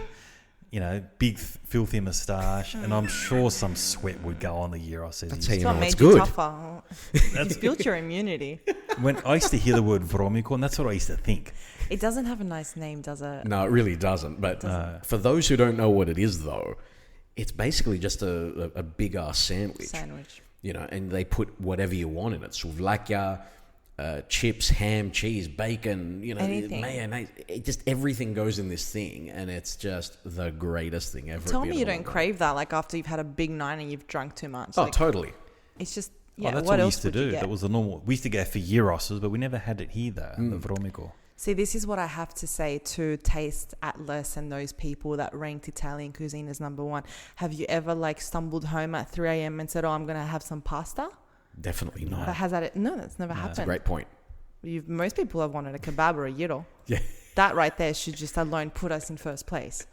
big filthy moustache, and I'm sure some sweat would go on the gyros. That's how you It's know what it's made you good. tougher. It's built your immunity. When I used to hear the word vromiko, and that's what I used to think. It doesn't have a nice name, does it? No, it really doesn't. But for those who don't know what it is, though, it's basically just a big ass sandwich. And they put whatever you want in it. Souvlakia, chips, ham, cheese, bacon, anything. Mayonnaise. Everything goes in this thing, and it's just the greatest thing ever. Tell me you don't crave that, like after you've had a big night and you've drunk too much. Oh, like, totally. It's just, That's what we else used to would you do. get? That was the normal. We used to go for gyroses, but we never had it here, though, the vromiko. See, this is what I have to say to Taste Atlas and those people that ranked Italian cuisine as number one. Have you ever like stumbled home at 3 a.m. and said, "Oh, I'm going to have some pasta"? Definitely not. But has that? No, that's never happened. That's a great point. Most people have wanted a kebab or a gyro. Yeah. That right there should just alone put us in first place.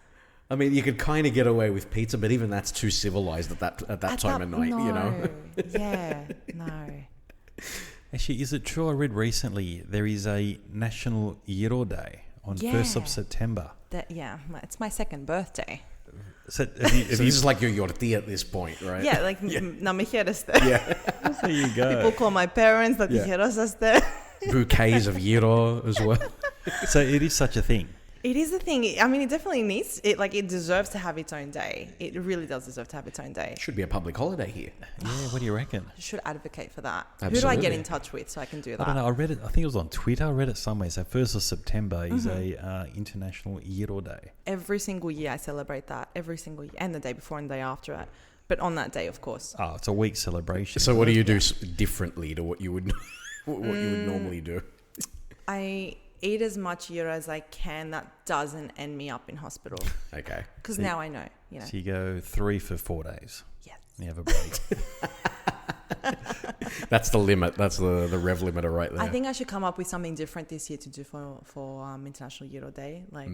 I mean, you could kind of get away with pizza, but even that's too civilized at that time of night, you know? Yeah, no. Actually, is it true? I read recently there is a National Gyro Day on 1st of September. It's my second birthday. So, So this is like your yorti at this point, right? Yeah, like na me quieres there. Yeah. there you go. People call my parents that dijeros there. Bouquets of gyro as well. So it is such a thing. It is a thing. I mean, it definitely needs it. Like, it deserves to have its own day. It really does deserve to have its own day. Should be a public holiday here. Yeah, what do you reckon? I should advocate for that. Absolutely. Who do I get in touch with so I can do that? I don't know. I read it. I think it was on Twitter. I read it somewhere. So 1st of September is a International Gyro Day. Every single year I celebrate that. Every single year. And the day before and the day after it. But on that day, of course. Oh, it's a week celebration. So what do you do differently to what you would normally do? I eat as much gyro as I can that doesn't end me up in hospital. Okay. Because So now I know, you know. So you go 3 for 4 days. Yes. You have a break. That's the limit. That's the rev limiter right there. I think I should come up with something different this year to do for International Gyro Day. Like,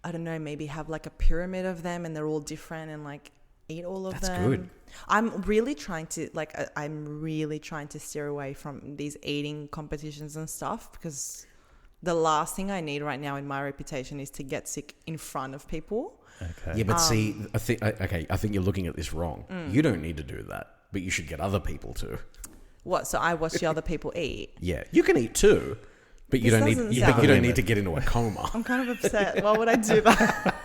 I don't know, maybe have like a pyramid of them and they're all different and like eat all of them. That's good. I'm really trying to steer away from these eating competitions and stuff because the last thing I need right now in my reputation is to get sick in front of people. Okay. Yeah, but see, I think you're looking at this wrong. You don't need to do that, but you should get other people to. What? So I watch the other people eat? Yeah, you can eat too, but you This don't doesn't need. sound- You don't need to get into a coma. I'm kind of upset. Why would I do that?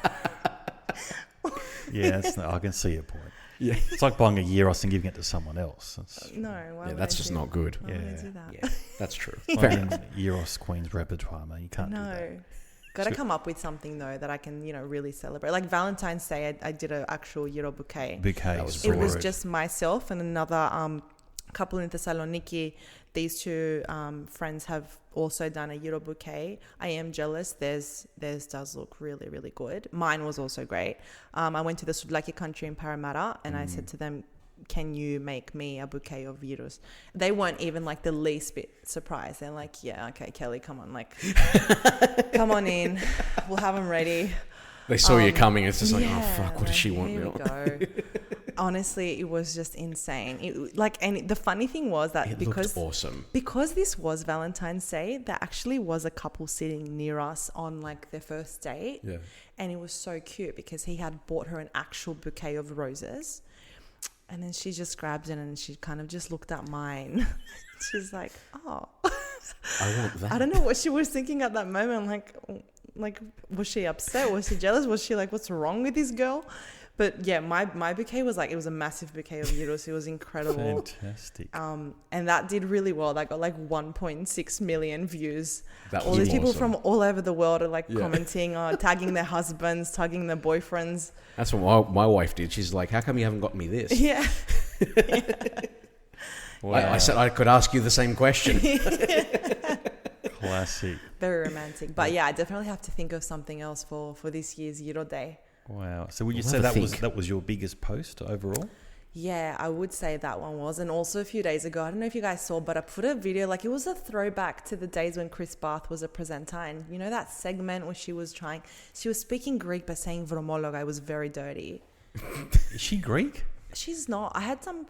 Yeah, I can see your point. Yeah, It's like buying a gyros and giving it to someone else. It's No. Why would that's I just do not good. Why would I Yeah. do that? Yeah, that's true. like Fair in enough. Gyros Queen's repertoire, man. You can't do that. No. Got to come up with something though that I can, really celebrate. Like Valentine's Day, I did an actual gyro bouquet. Bouquets. That was It was Right. just myself and another couple in Thessaloniki. These two friends have also done a gyro bouquet. I am jealous. Theirs does look really, really good. Mine was also great. I went to the Sudlaki country in Parramatta and I said to them, can you make me a bouquet of gyros? They weren't even like the least bit surprised. They're like, yeah, okay, Kelly, come on. Like, come on in. We'll have them ready. They saw you coming. It's just like, oh Yeah, fuck, what does she want here now? we go. Honestly, it was just insane. And the funny thing was that It because looked awesome. because this was Valentine's Day, there actually was a couple sitting near us on like their first date, Yeah. and it was so cute because he had bought her an actual bouquet of roses, and then she just grabbed it and she kind of just looked at mine. She's like, oh, I want that. I don't know what she was thinking at that moment. Like, was she upset? Was she jealous? Was she like, what's wrong with this girl? But yeah, my bouquet was like, it was a massive bouquet of gyros. It was incredible. Fantastic. And that did really well. That got like 1.6 million views. That All was these people awesome. from all over the world are like Yeah. commenting, tagging their husbands, tagging their boyfriends. That's what my wife did. She's like, how come you haven't got me this? Yeah. I said I could ask you the same question. Classic. Very romantic. But yeah, I definitely have to think of something else for this year's Gyro Day. Wow. So would you We'll say have a that think. was your biggest post overall? Yeah, I would say that one was. And also a few days ago, I don't know if you guys saw, but I put a video, like it was a throwback to the days when Chris Bath was a presenter. And you know that segment where she was speaking Greek but saying vromologa. It was very dirty. Is she Greek? She's not. I had some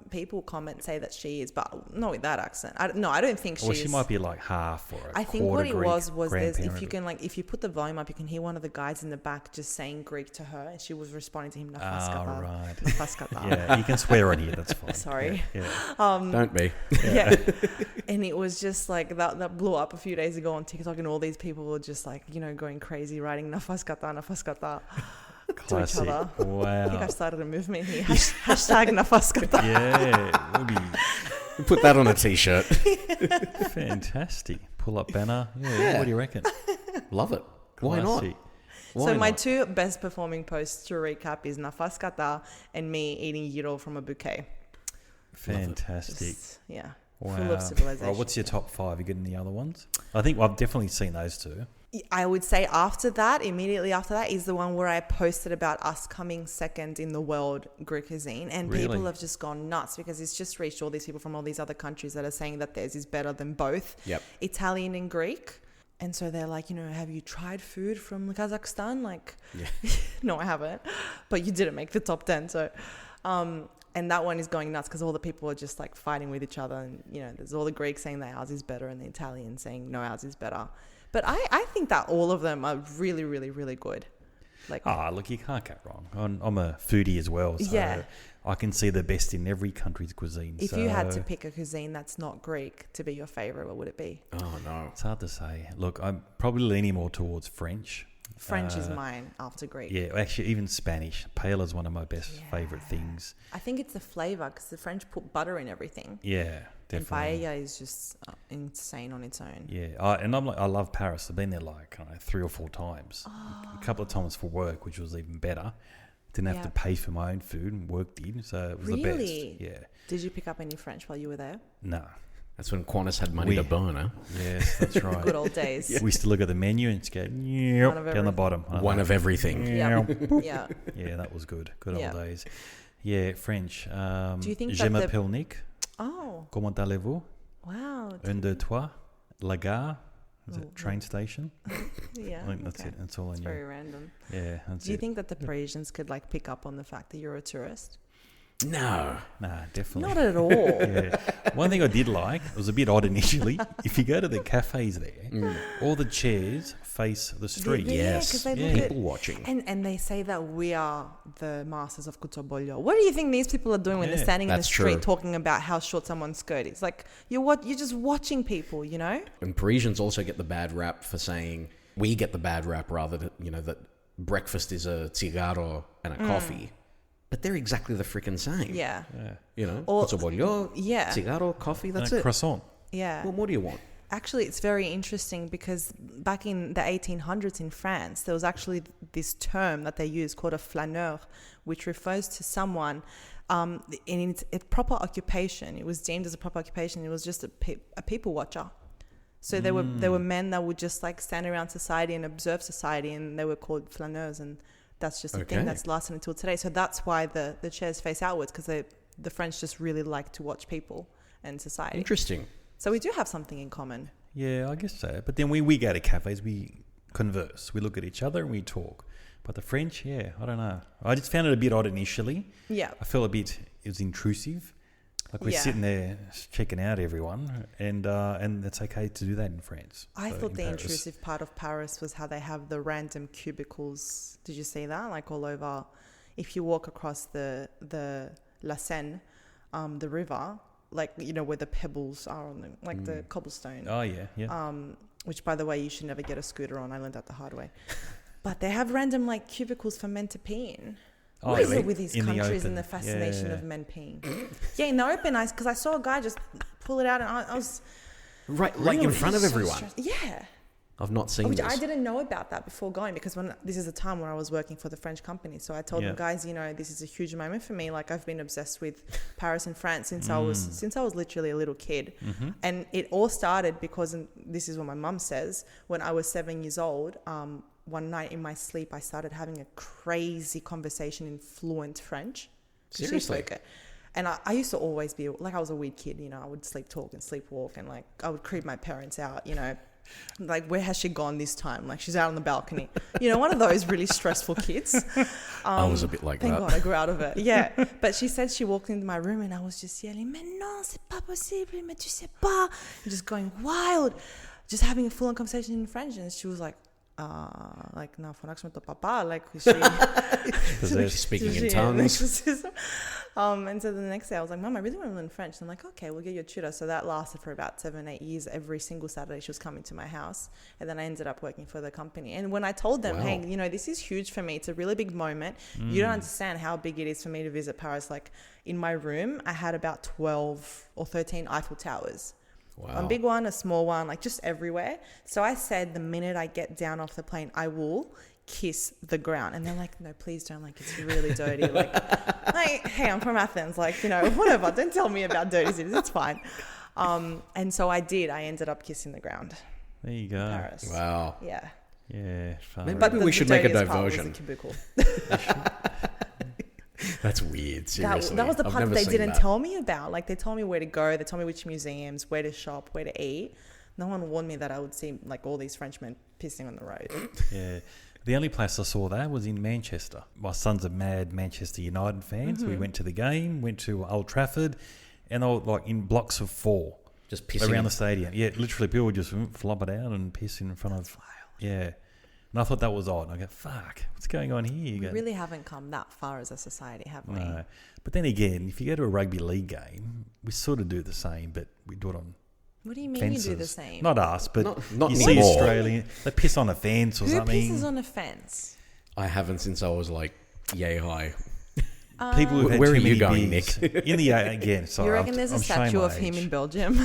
people say that she is, but not with that accent. I don't think she Or is. she might be like half or a I think what it Greek was there's, grandparent. if you put the volume up, you can hear one of the guys in the back just saying Greek to her, and she was responding to him. Oh, right. Nafaskata. Yeah, you can swear on here. That's fine. Sorry. Yeah. Don't be. Yeah. And it was just like that blew up a few days ago on TikTok, and all these people were just like, going crazy, writing nafaskata to each Classic. other. I think Wow. I've started a movement here. Hashtag nafaskata. Yeah. Would be Put that on a t-shirt. fantastic. Pull up banner. Yeah. Yeah. What do you reckon? Love it. Why not? Classic. Why So my not? two best performing posts to recap is nafaskata and me eating gyro from a bouquet. Fantastic. Yeah. full of civilization. Right, what's your top 5? You got any other ones? I think I've definitely seen those two. I would say immediately after that is the one where I posted about us coming second in the world Greek cuisine. And Really? people have just gone nuts because it's just reached all these people from all these other countries that are saying that theirs is better than both Italian and Greek. And so they're like, have you tried food from Kazakhstan? Like, no, I haven't. But you didn't make the top 10. So, and that one is going nuts because all the people are just like fighting with each other. And, there's all the Greeks saying that ours is better and the Italians saying, no, ours is better. But I think that all of them are really, really, really good. Like, look, you can't go wrong. I'm a foodie as well, so I can see the best in every country's cuisine. If you had to pick a cuisine that's not Greek to be your favourite, what would it be? Oh, no. It's hard to say. Look, I'm probably leaning more towards French. French is mine after Greek. Yeah, actually, even Spanish. Paella is one of my best favourite things. I think it's the flavour because the French put butter in everything. Yeah, definitely. And paella is just insane on its own. Yeah, I love Paris. I've been there like 3 or 4 times. A couple of times for work, which was even better. Didn't have to pay for my own food and work did, so it was the best. Yeah. Did you pick up any French while you were there? No. That's when Qantas had money to burn, huh? Yes, that's right. Good old days. We used to look at the menu and just go, down the bottom. One of everything. Yeah. Yeah, that was good. Good old days. Yeah, French. Do you think Je m'appelle Nick. Oh. Comment allez-vous? Wow. Un, deux, trois. La gare. Is it train station? Yeah. I think that's it. That's all I it's knew. very random. Yeah, that's it. Do you think that the Parisians could pick up on the fact that you're a tourist? No. Nah, definitely. Not at all. Yeah. One thing I did like, it was a bit odd initially, if you go to the cafes there, all the chairs face the street. Yes. 'cause they look at- People watching. And they say that we are the masters of kutobolyo. What do you think these people are doing when they're standing in the that's street true. talking about how short someone's skirt is? Like, you're just watching people, And Parisians also get the bad rap for saying, we get the bad rap rather, that breakfast is a cigarro and a coffee. But they're exactly the freaking same. Yeah. Or bollo, Yeah. cigarro, coffee, that's it. Croissant. Yeah. What more do you want? Actually, it's very interesting because back in the 1800s in France, there was actually this term that they used called a flaneur, which refers to someone in its proper occupation. It was deemed as a proper occupation. It was just a people watcher. So there were men that would just stand around society and observe society, and they were called flaneurs, and that's just a thing that's lasted until today. So that's why the chairs face outwards, because the French just really like to watch people and society. Interesting. So we do have something in common. Yeah, I guess so. But then we go to cafes, we converse, we look at each other and we talk. But the French, I don't know. I just found it a bit odd initially. Yeah. I felt it was intrusive. Like we're sitting there checking out everyone, and it's okay to do that in France. I thought the Paris. intrusive part of Paris was how they have the random cubicles. Did you see that? All over. If you walk across the La Seine, the river, where the pebbles are on the cobblestone. Oh, yeah. Which, by the way, you should never get a scooter on. I learned that the hard way. But they have random cubicles for men to pee in. What is it with these countries and the fascination of men peeing? In the open, because I saw a guy just pull it out, and I was Right, in front of everyone. Yeah. I've not seen Which this. I didn't know about that before going, because this is a time when I was working for the French company. So I told them, guys, this is a huge moment for me. I've been obsessed with Paris and France since I was literally a little kid. Mm-hmm. And it all started because, and this is what my mum says, when I was 7 years old, one night in my sleep, I started having a crazy conversation in fluent French. Seriously? And I used to always be, I was a weird kid, I would sleep talk and sleepwalk, and I would creep my parents out, where has she gone this time? She's out on the balcony. One of those really stressful kids. I was a bit like thank that. God I grew out of it. Yeah. But she said she walked into my room and I was just yelling, mais non, c'est pas possible, mais tu sais pas. And just going wild, just having a full-on conversation in French. And she was like, no, papa, She's speaking in tongues. And so the next day I was like, Mum, I really want to learn French. And I'm like, okay, we'll get you a tutor. So that lasted for about 7-8 years. Every single Saturday she was coming to my house, and then I ended up working for the company. And when I told them, hey, this is huge for me, it's a really big moment. You don't understand how big it is for me to visit Paris. In my room I had about 12 or 13 Eiffel Towers. Wow. A big one, a small one, just everywhere. So I said, the minute I get down off the plane, I will kiss the ground. And they're like, no, please don't. It's really dirty. Hey, I'm from Athens. Whatever. Don't tell me about dirty cities. It's fine. And so I did. I ended up kissing the ground There you in go. Paris. Wow. Yeah. Yeah. far Maybe out. we should make a dirtiest part was the diversion. cubicle. That's weird. Seriously, That was the I've part that never they seen didn't that. tell me about. Like, they told me where to go. They told me which museums, where to shop, where to eat. No one warned me that I would see like all these Frenchmen pissing on the road. Yeah. The only place I saw that was in Manchester. My son's a mad Manchester United fan, so we went to the game, went to Old Trafford, and they were like in blocks of 4 Just pissing around the stadium. Yeah, literally people would just flop it out and piss in front of. Yeah. And I thought that was odd. And I go, fuck, what's going on here? We really haven't come that far as a society, have we? No. But then again, if you go to a rugby league game, we sort of do the same, but we do it on What do you mean fences. you do the same? Not us, but Not you see anymore. Australian, they piss on a fence or Who something. pisses on a fence? I haven't since I was like yay high. People who've had Where too are you many going, beers. Nick? In the again, sorry. You reckon there's a I'm showing statue my of him age. in Belgium?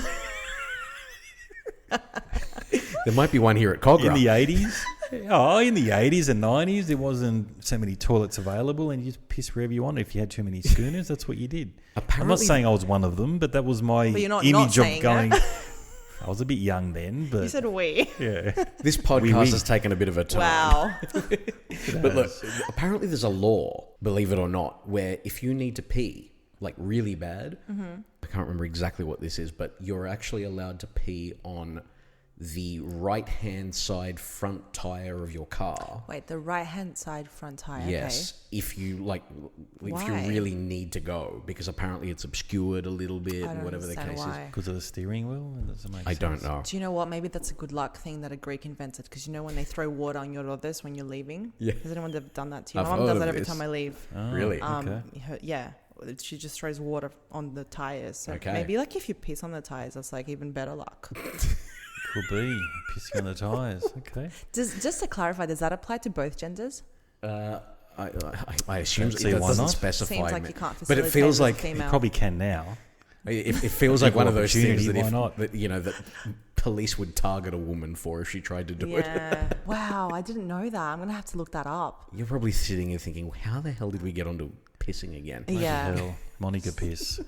There might be one here at Cogra. In the 80s? Oh, in the 80s and 90s, there wasn't so many toilets available and you just piss wherever you want. If you had too many schooners, that's what you did. I'm not Apparently- saying I was one of them, but that was my But you're not image of saying going. that. I was a bit young then, but You said we. yeah. This podcast has taken a bit of a turn. Wow. But look, apparently there's a law, believe it or not, where if you need to pee, like really bad, I can't remember exactly what this is, but you're actually allowed to pee on the right-hand side front tire of your car. Wait, the right-hand side front tire. Yes, if you like, if you Why? really need to go, because apparently it's obscured a little bit, Okay. I don't whatever the understand case why. is. Because of the steering wheel? Does it make I sense? don't know. Do you know what? Maybe that's a good luck thing that a Greek invented. Because you know when they throw water on your rodas when you're leaving? Yeah. Has anyone ever done that to you? I've My mum heard does of that every this. time I leave. Oh, Really? Okay. Yeah. She just throws water on the tires. So Okay. maybe like if you piss on the tires, that's like even better luck. Could be. Pissing on the tyres. Okay. Just to clarify, does that apply to both genders? I assume Don't see that why doesn't not. specify. Seems like me. you can't But it facilitate feels with a like You female. probably can now. it feels like one of those things Opportunity, that why if not? that you know that police would target a woman for if she tried to do it. Yeah. Wow, I didn't know that. I'm gonna have to look that up. You're probably sitting here thinking, how the hell did we get onto pissing again? Bloody Yeah. hell. Monica piss.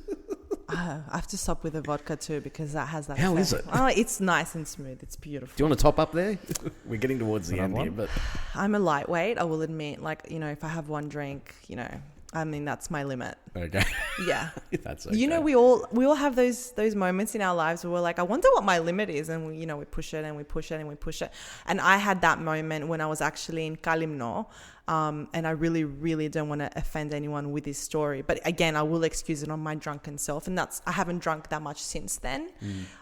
I have to stop with the vodka too because that has that. How is effect. it? Oh, it's nice and smooth. It's beautiful. Do you want to top up there? We're getting towards the Another end here, one? but I'm a lightweight. I will admit. Like, you know, if I have one drink, you know, I mean that's my limit. okay, Yeah. that's okay. You know, we all have those moments in our lives where we're like, I wonder what my limit is, and we push it and we push it and we push it. And I had that moment when I was actually in Kalimno, and I really, really don't want to offend anyone with this story. But again, I will excuse it on my drunken self, and I haven't drunk that much since then.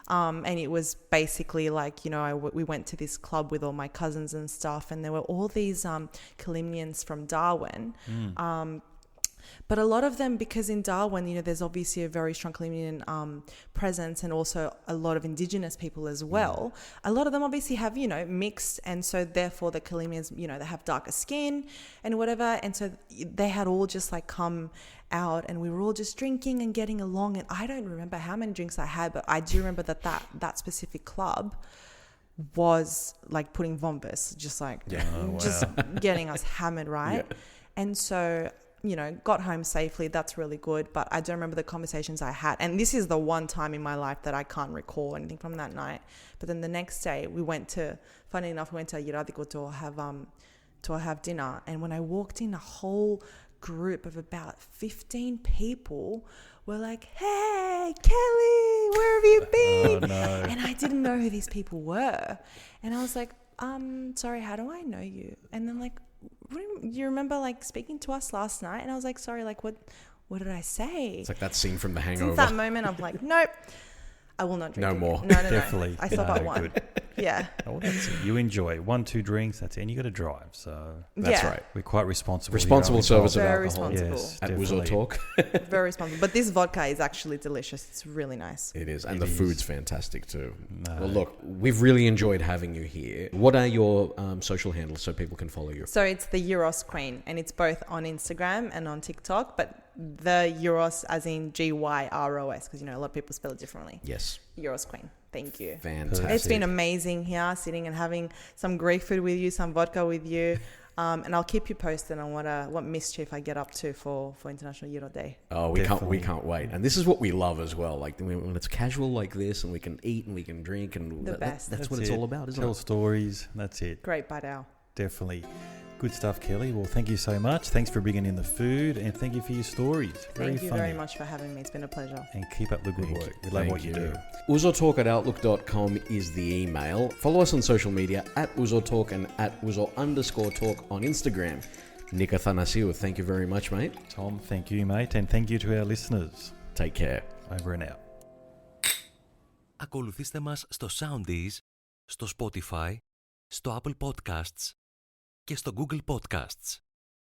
And it was basically like, you know, we went to this club with all my cousins and stuff, and there were all these Kalimnians from Darwin. But a lot of them, because in Darwin, you know, there's obviously a very strong Colombian presence and also a lot of indigenous people as well. A lot of them obviously have, you know, mixed, and so therefore the Colombians, you know, they have darker skin and whatever. And so they had all just like come out and we were all just drinking and getting along. And I don't remember how many drinks I had, but I do remember that specific club was like putting vombus, just like just getting us hammered, right? Yeah. And so, you know, got home safely. That's really good. But I don't remember the conversations I had. And this is the one time in my life that I can't recall anything from that night. But then the next day funny enough, we went to Yiradiko to have dinner. And when I walked in, a whole group of about 15 people were like, hey, Kelly, where have you been? Oh, no. And I didn't know who these people were. And I was like, sorry, how do I know you? And then like, you remember like speaking to us last night? And I was like, sorry, like what did I say? It's like that scene from The Hangover. Since that moment, I'm like, nope, I will not drink No again. more. No. Definitely. I stopped No, at one. good. Yeah. Oh, that's it. You enjoy 1-2 drinks, that's it. And you got to drive. So That's Yeah. right. we're quite responsible. Responsible here, aren't we, service of Paul? Very alcohol. responsible. Yes, At Wuzo definitely. Talk. Very responsible. But this vodka is actually delicious. It's really nice. It is, and It the is. food's fantastic too. No. Well, look, we've really enjoyed having you here. What are your social handles so people can follow you? So it's the Gyros Queen, and it's both on Instagram and on TikTok, but the Gyros as in Gyros, because, you know, a lot of people spell it differently. Yes, Gyros Queen. Thank you. fantastic. It's been amazing here, sitting and having some Greek food with you, some vodka with you. And I'll keep you posted on what mischief I get up to for International Gyro Day. Oh, we can't wait. And this is what we love as well. Like when it's casual like this, and we can eat and we can drink, and that's what it's all about, isn't it? Tell stories. That's it. Great bite out. Definitely. Good stuff, Kelly. Well, thank you so much. Thanks for bringing in the food, and thank you for your stories. Thank you very much for having me. It's been a pleasure. And keep up the good work. We love what you do. Uzotalk@outlook.com is the email. Follow us on social media @uzotalk and @uzo_talk on Instagram. Nick Athanasiou, thank you very much, mate. Tom, thank you, mate. And thank you to our listeners. Take care. Over and out. Ακολουθήστε μας στο Soundees, στο Spotify, στο Apple Podcasts και στο Google Podcasts.